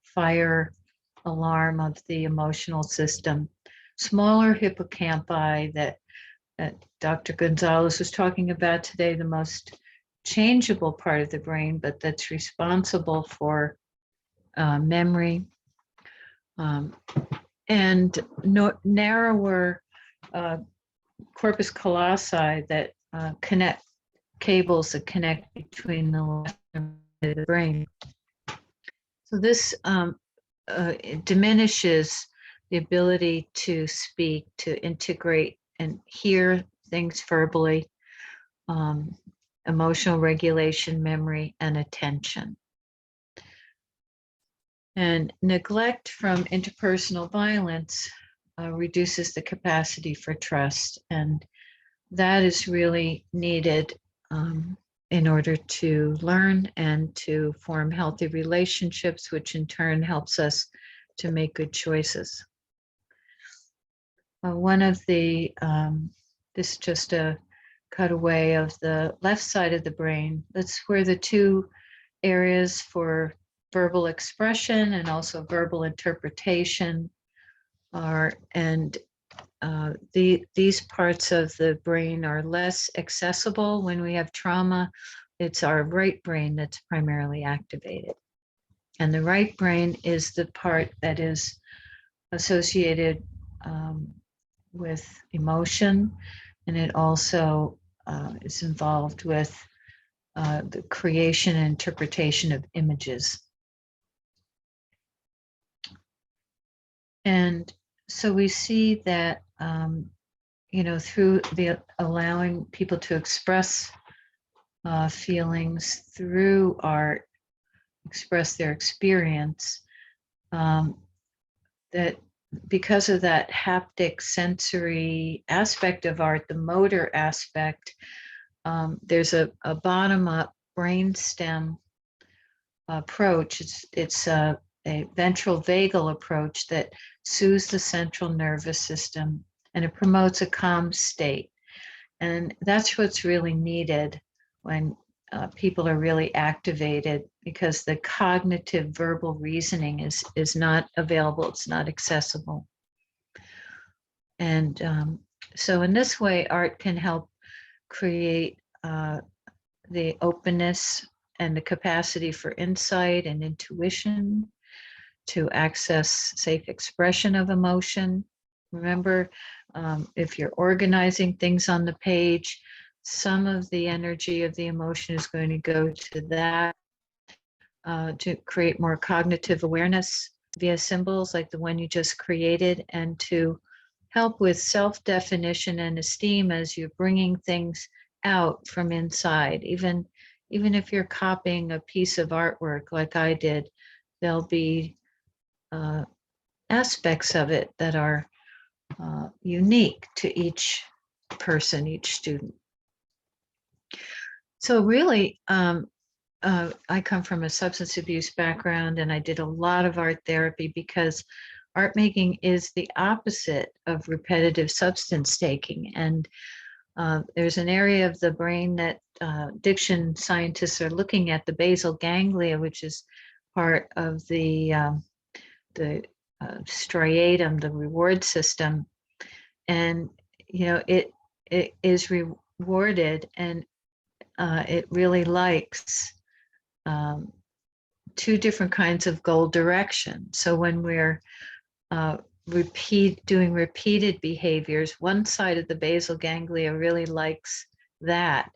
fire alarm of the emotional system, smaller hippocampi that Dr. Gonzalez was talking about today, the most changeable part of the brain, but that's responsible for memory, and narrower corpus callosi that connect cables that connect between the left and right of the brain. So this it diminishes the ability to speak, to integrate and hear things verbally, emotional regulation, memory, and attention. And neglect from interpersonal violence reduces the capacity for trust, and that is really needed in order to learn and to form healthy relationships, which in turn helps us to make good choices. One of the, this is just a cutaway of the left side of the brain. That's where the two areas for verbal expression and also verbal interpretation are, and these parts of the brain are less accessible when we have trauma. It's our right brain that's primarily activated. And the right brain is the part that is associated with emotion, and it also is involved with the creation and interpretation of images. And so we see that, you know, through the allowing people to express feelings through art, express their experience, that because of that haptic sensory aspect of art, the motor aspect, there's a bottom-up brainstem approach. It's a ventral vagal approach that soothes the central nervous system, and it promotes a calm state. And that's what's really needed when people are really activated, because the cognitive verbal reasoning is not available, it's not accessible. And so in this way, art can help create the openness and the capacity for insight and intuition, to access safe expression of emotion. Remember, if you're organizing things on the page, some of the energy of the emotion is going to go to that, to create more cognitive awareness via symbols like the one you just created, and to help with self-definition and esteem as you're bringing things out from inside. Even if you're copying a piece of artwork like I did, there'll be aspects of it that are unique to each person, each student. So really, I come from a substance abuse background, and I did a lot of art therapy because art making is the opposite of repetitive substance taking. And there's an area of the brain that addiction scientists are looking at, the basal ganglia, which is part of the striatum, the reward system. And, you know, it is rewarded, and it really likes two different kinds of goal direction. So when we're doing repeated behaviors, one side of the basal ganglia really likes that.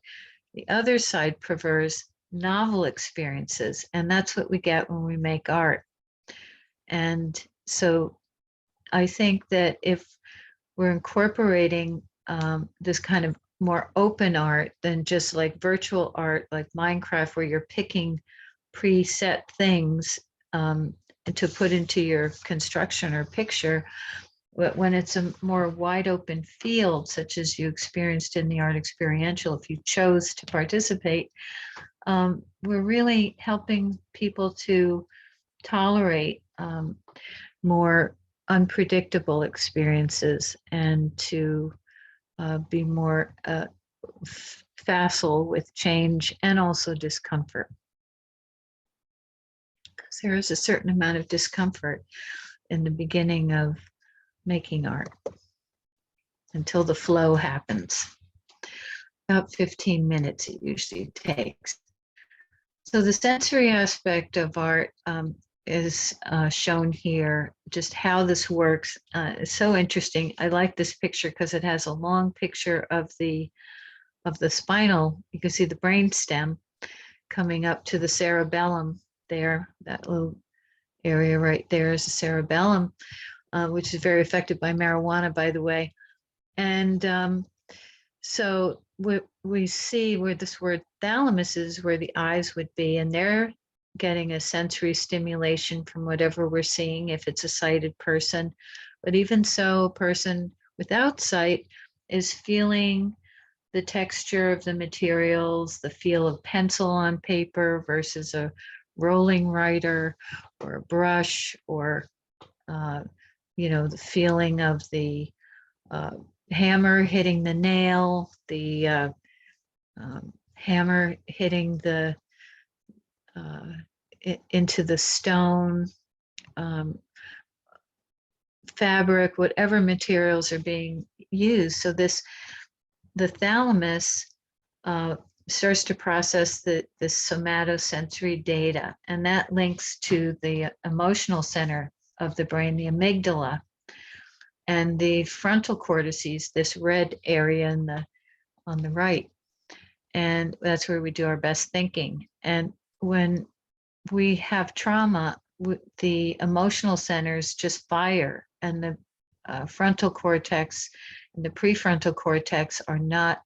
The other side prefers novel experiences, and that's what we get when we make art. And so I think that if we're incorporating this kind of more open art than just like virtual art, like Minecraft, where you're picking preset things to put into your construction or picture, when it's a more wide open field, such as you experienced in the art experiential, if you chose to participate, we're really helping people to tolerate more unpredictable experiences, and to be more facile with change and also discomfort. Because there is a certain amount of discomfort in the beginning of making art until the flow happens. About 15 minutes it usually takes. So the sensory aspect of art is shown here, just how this works. It's so interesting. I like this picture because it has a long picture of the spinal. You can see the brain stem coming up to the cerebellum there. That little area right there is the cerebellum, which is very affected by marijuana, by the way. And so we see where this word thalamus is, where the eyes would be, and they're getting a sensory stimulation from whatever we're seeing, if it's a sighted person. But even so, a person without sight is feeling the texture of the materials, the feel of pencil on paper versus a rolling writer or a brush, or you know, the feeling of the hammer hitting the nail, the hammer hitting the into the stone, fabric, whatever materials are being used. So the thalamus starts to process the somatosensory data, and that links to the emotional center of the brain, the amygdala, and the frontal cortices, this red area on the right. And that's where we do our best thinking. And when we have trauma, the emotional centers just fire, and the frontal cortex and the prefrontal cortex are not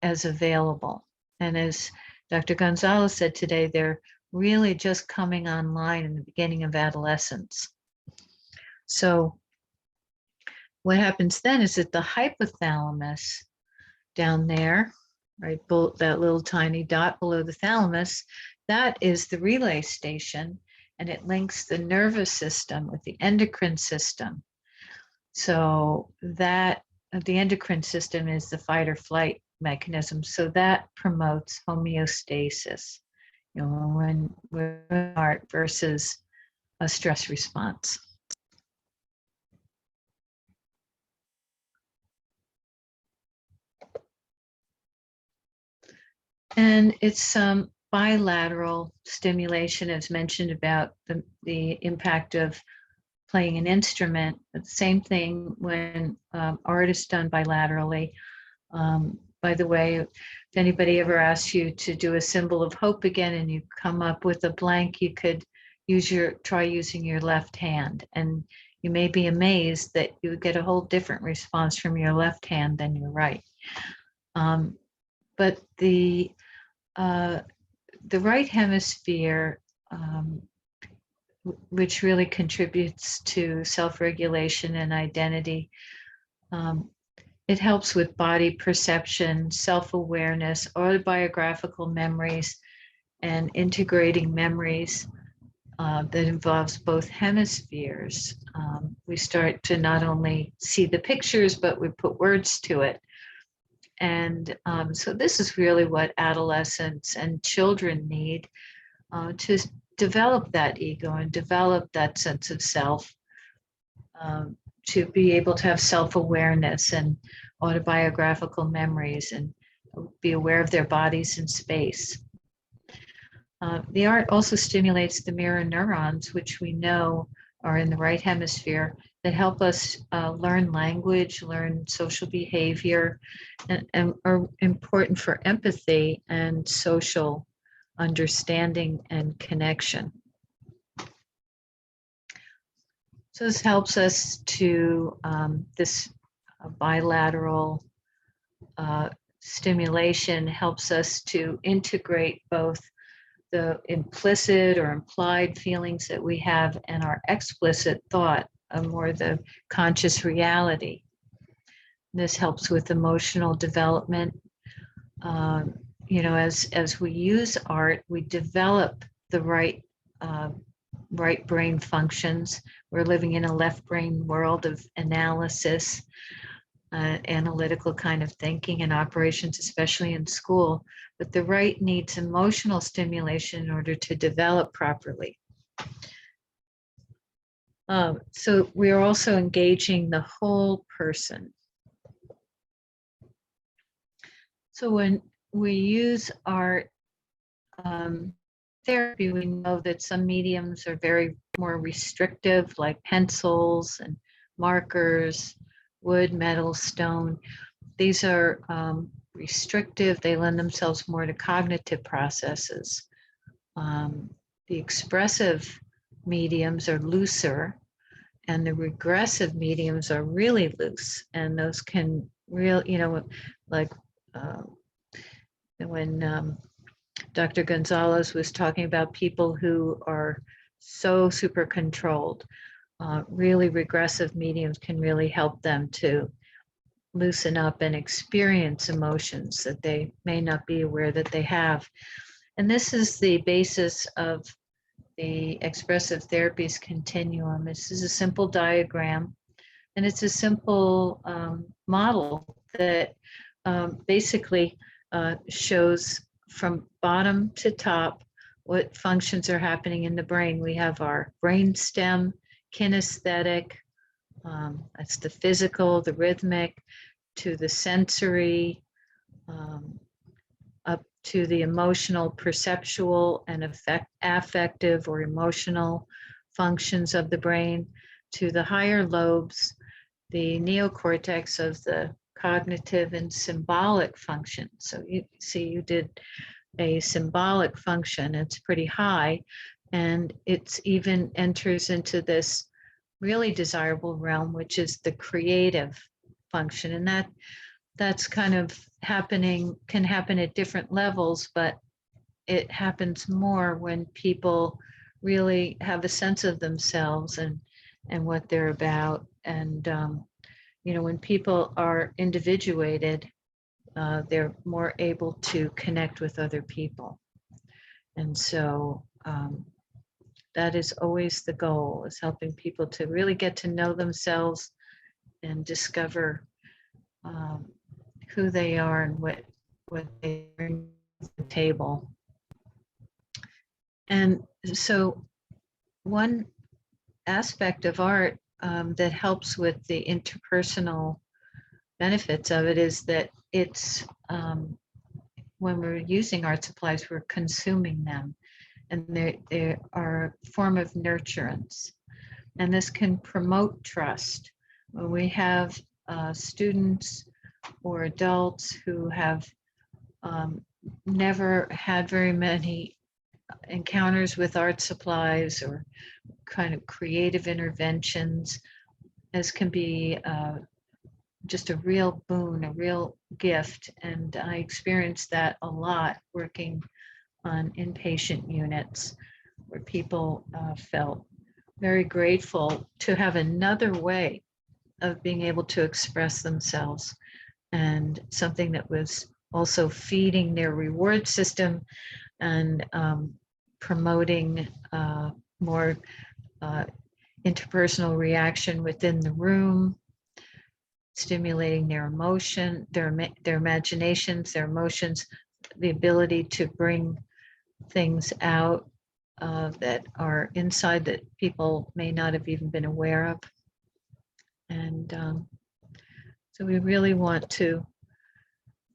as available. And as Dr. Gonzalez said today, they're really just coming online in the beginning of adolescence. So what happens then is that the hypothalamus down there, right, that little tiny dot below the thalamus, that is the relay station, and it links the nervous system with the endocrine system. So that the endocrine system is the fight or flight mechanism. So that promotes homeostasis, you know, when we're heart versus a stress response. And it's bilateral stimulation, as mentioned about the impact of playing an instrument. But the same thing when art is done bilaterally. By the way, if anybody ever asks you to do a symbol of hope again and you come up with a blank, you could try using your left hand. And you may be amazed that you would get a whole different response from your left hand than your right. But the right hemisphere, which really contributes to self-regulation and identity, it helps with body perception, self-awareness, autobiographical memories, and integrating memories that involves both hemispheres. We start to not only see the pictures, but we put words to it. And so this is really what adolescents and children need to develop that ego and develop that sense of self, to be able to have self-awareness and autobiographical memories and be aware of their bodies in space. The art also stimulates the mirror neurons, which we know are in the right hemisphere, that help us learn language, learn social behavior, and are important for empathy and social understanding and connection. So this helps us to, this bilateral stimulation helps us to integrate both the implicit or implied feelings that we have and our explicit thought, more the conscious reality. This helps with emotional development. You know, as we use art, we develop the right brain functions. We're living in a left brain world of analysis, analytical kind of thinking and operations, especially in school. But the right needs emotional stimulation in order to develop properly. So we are also engaging the whole person. So when we use art therapy, we know that some mediums are very more restrictive, like pencils and markers, wood, metal, stone. These are restrictive. They lend themselves more to cognitive processes. The expressive mediums are looser, and the regressive mediums are really loose. And those can you know, like when Dr. Gonzalez was talking about people who are so super controlled, really regressive mediums can really help them to loosen up and experience emotions that they may not be aware that they have. And this is the basis of the expressive therapies continuum. This is a simple diagram, and it's a simple model that basically shows from bottom to top what functions are happening in the brain. We have our brain stem, kinesthetic, that's the physical, the rhythmic, to the sensory, up to the emotional, perceptual, and affective or emotional functions of the brain, to the higher lobes, the neocortex of the cognitive and symbolic function. So you see, you did a symbolic function. It's pretty high, and it's even enters into this really desirable realm, which is the creative function. And that's kind of happening, can happen at different levels, but it happens more when people really have a sense of themselves and what they're about. And you know, when people are individuated, they're more able to connect with other people. And so that is always the goal, is helping people to really get to know themselves and discover who they are and what they bring to the table. And so one aspect of art that helps with the interpersonal benefits of it is that it's when we're using art supplies, we're consuming them, and they are a form of nurturance, and this can promote trust. When we have students or adults who have never had very many encounters with art supplies or kind of creative interventions, this can be just a real boon, a real gift. And I experienced that a lot working on inpatient units, where people felt very grateful to have another way of being able to express themselves, and something that was also feeding their reward system and promoting more interpersonal reaction within the room, stimulating their emotion, their imaginations, their emotions, the ability to bring things out that are inside that people may not have even been aware of. And so we really want to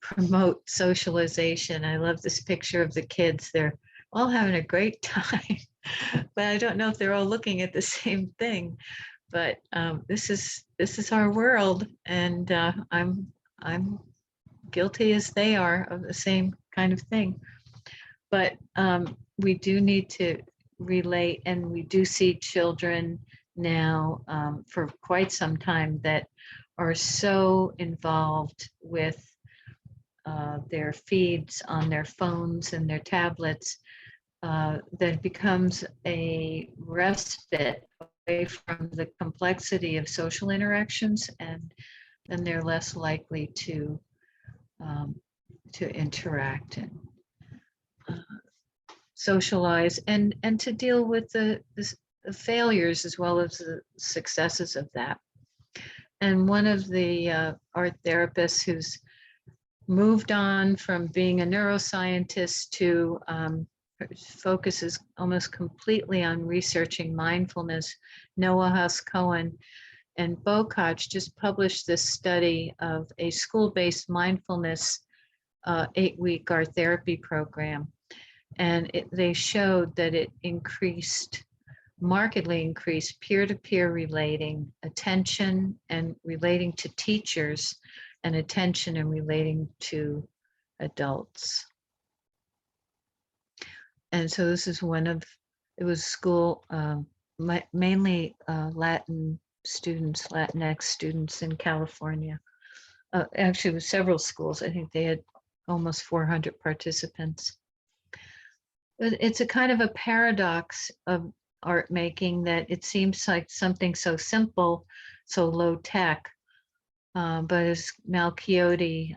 promote socialization. I love this picture of the kids. They're all having a great time, but I don't know if they're all looking at the same thing. But this is our world, and I'm guilty as they are of the same kind of thing. But we do need to relate, and we do see children now for quite some time that are so involved with their feeds on their phones and their tablets that it becomes a respite away from the complexity of social interactions, and then they're less likely to interact and socialize and to deal with the failures as well as the successes of that. And one of the art therapists who's moved on from being a neuroscientist to focuses almost completely on researching mindfulness, Noah Huss Cohen and Bokach just published this study of a school-based mindfulness 8-week art therapy program. And they showed that it markedly increased peer-to-peer relating, attention and relating to teachers, and attention and relating to adults. And so this is it was school, mainly Latin students, Latinx students in California. Actually, it was several schools. I think they had almost 400 participants. It's a kind of a paradox of art making, that it seems like something so simple, so low tech, but as Mal Quixote,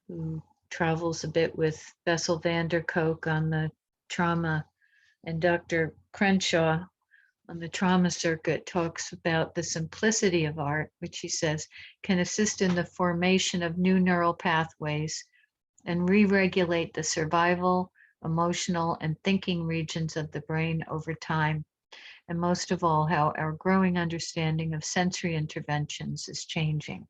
who travels a bit with Bessel van der Kolk on the trauma, and Dr. Crenshaw on the trauma circuit, talks about the simplicity of art, which he says can assist in the formation of new neural pathways and re-regulate the survival, emotional, and thinking regions of the brain over time. And most of all, how our growing understanding of sensory interventions is changing.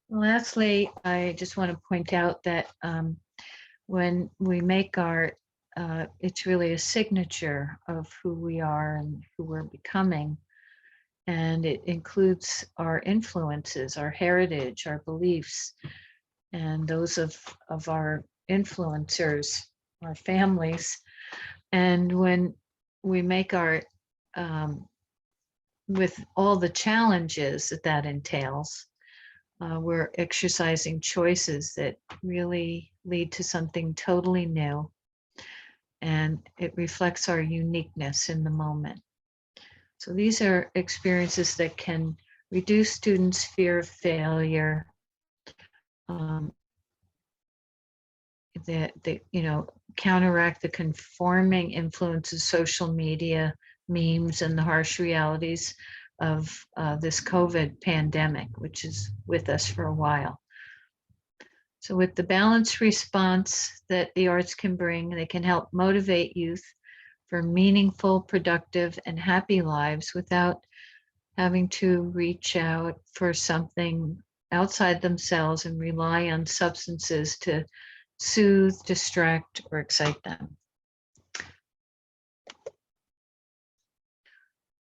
Lastly, I just want to point out that when we make art, it's really a signature of who we are and who we're becoming. And it includes our influences, our heritage, our beliefs, and those of our influencers, our families. And when we make art with all the challenges that entails, we're exercising choices that really lead to something totally new. And it reflects our uniqueness in the moment. So these are experiences that can reduce students' fear of failure, that counteract the conforming influences, social media, memes, and the harsh realities of this COVID pandemic, which is with us for a while. So with the balanced response that the arts can bring, they can help motivate youth for meaningful, productive, and happy lives without having to reach out for something outside themselves and rely on substances to soothe, distract, or excite them.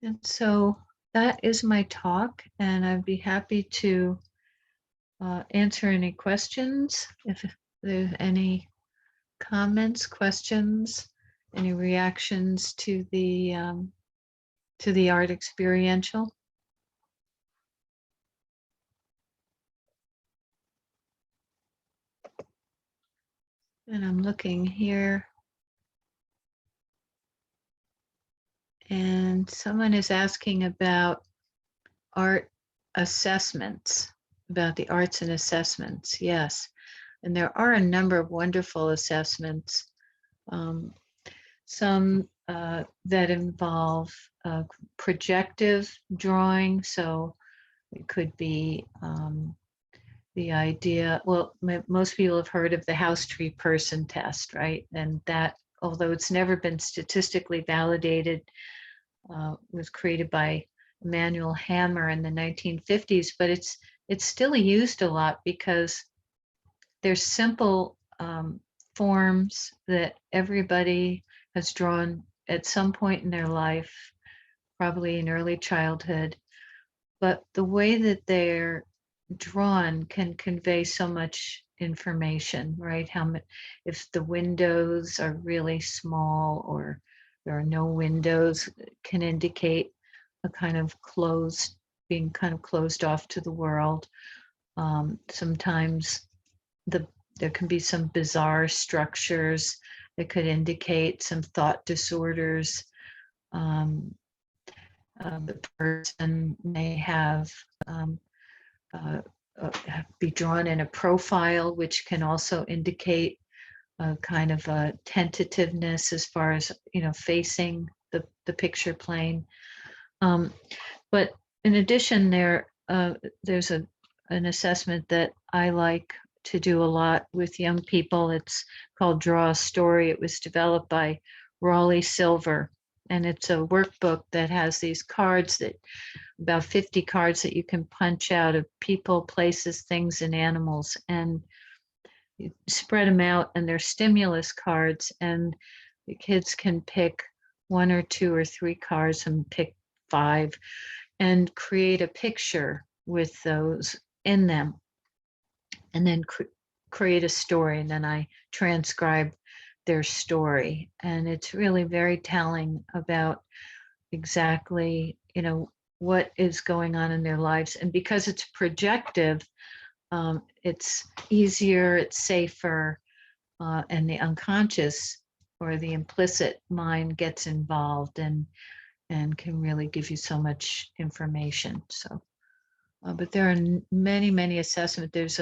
And so that is my talk, and I'd be happy to answer any questions. If there's any comments, questions, any reactions to the art experiential. And I'm looking here. And someone is asking about art assessments, about the arts and assessments. Yes. And there are a number of wonderful assessments. Some that involve projective drawing. So it could be the idea, well, most people have heard of the house tree person test, right? And that, although it's never been statistically validated, was created by Emanuel Hammer in the 1950s, but it's still used a lot because there's simple forms that everybody has drawn at some point in their life, probably in early childhood, but the way that they're drawn can convey so much information, right? If the windows are really small or there are no windows, can indicate a kind of being kind of closed off to the world. Sometimes there can be some bizarre structures that could indicate some thought disorders. The person may have be drawn in a profile, which can also indicate a kind of a tentativeness as far as facing the picture plane. But in addition, there's an assessment that I like to do a lot with young people. It's called Draw a Story. It was developed by Raleigh Silver, and it's a workbook that has these cards, about 50 cards that you can punch out of people, places, things, and animals, and you spread them out, and they're stimulus cards, and the kids can pick 1 or 2 or 3 cards and pick 5 and create a picture with those in them, and then create a story, and then I transcribe their story. And it's really very telling about exactly what is going on in their lives. And because it's projective, it's easier, it's safer, and the unconscious or the implicit mind gets involved and can really give you so much information. So but there are many assessments. There's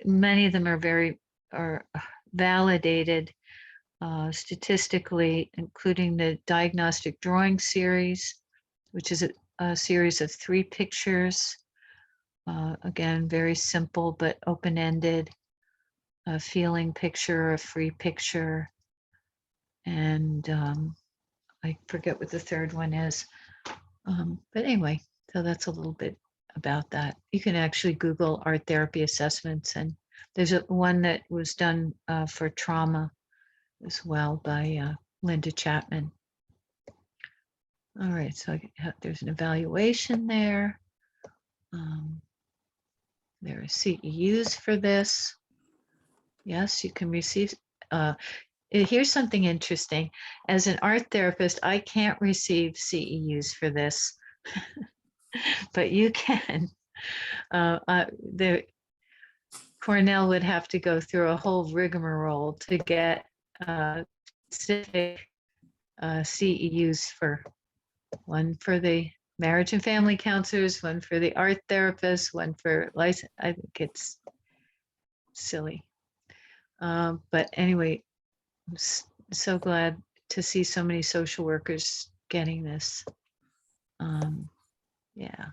many of them are validated statistically, including the diagnostic drawing series, which is a series of 3 pictures. Again, very simple but open-ended, a feeling picture, a free picture, and I forget what the third one is. But anyway, so that's a little bit about that. You can actually Google art therapy assessments, and there's one that was done for trauma as well by Linda Chapman. All right, so there's an evaluation there. There are CEUs for this. Yes, you can receive. Here's something interesting. As an art therapist, I can't receive CEUs for this, but you can. The Cornell would have to go through a whole rigmarole to get specific CEUs for one for the marriage and family counselors, one for the art therapists, one for license. I think it's silly. But anyway, I'm so glad to see so many social workers getting this. Yeah.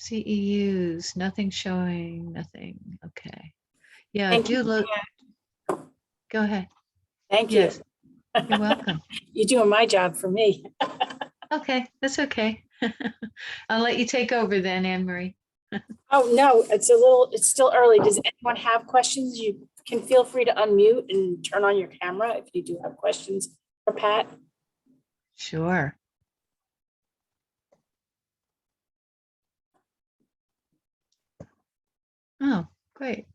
CEUs, nothing showing, nothing. Okay. Yeah, Thank do you. look. Go ahead. Thank Yes, you. you're welcome. You're doing my job for me. Okay, that's okay. I'll let you take over then, Anne Marie. Oh, no, it's still early. Does anyone have questions? You can feel free to unmute and turn on your camera if you do have questions for Pat. Sure. Oh, great.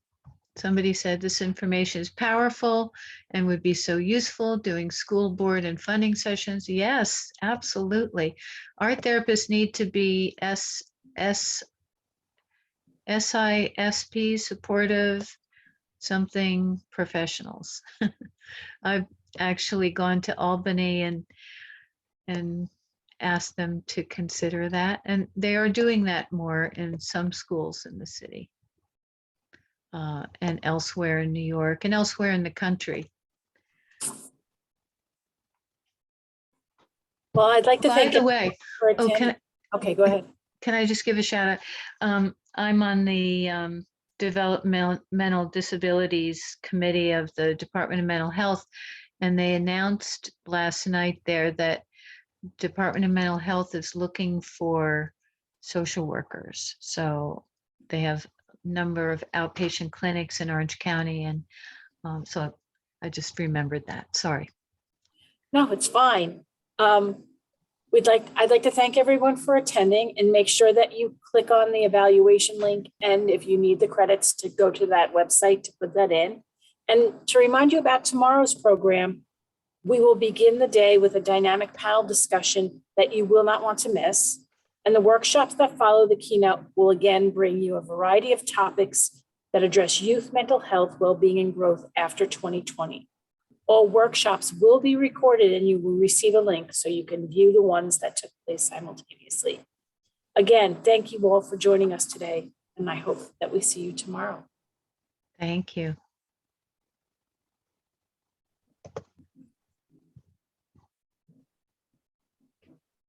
Somebody said this information is powerful and would be so useful doing school board and funding sessions. Yes, absolutely. Art therapists need to be SISP, supportive, something professionals. I've actually gone to Albany and asked them to consider that, and they are doing that more in some schools in the city. And elsewhere in New York and elsewhere in the country. Well, I'd like to By thank the way, okay, go ahead. Can I just give a shout out? I'm on the Developmental Disabilities Committee of the Department of Mental Health, and they announced last night there that Department of Mental Health is looking for social workers. So they have number of outpatient clinics in Orange County, and so I just remembered that. Sorry. No, it's fine. I'd like to thank everyone for attending and make sure that you click on the evaluation link, and if you need the credits, to go to that website to put that in. And to remind you about tomorrow's program, we will begin the day with a dynamic panel discussion that you will not want to miss. And the workshops that follow the keynote will again bring you a variety of topics that address youth mental health, well-being, and growth after 2020. All workshops will be recorded and you will receive a link so you can view the ones that took place simultaneously. Again, thank you all for joining us today, and I hope that we see you tomorrow. Thank you.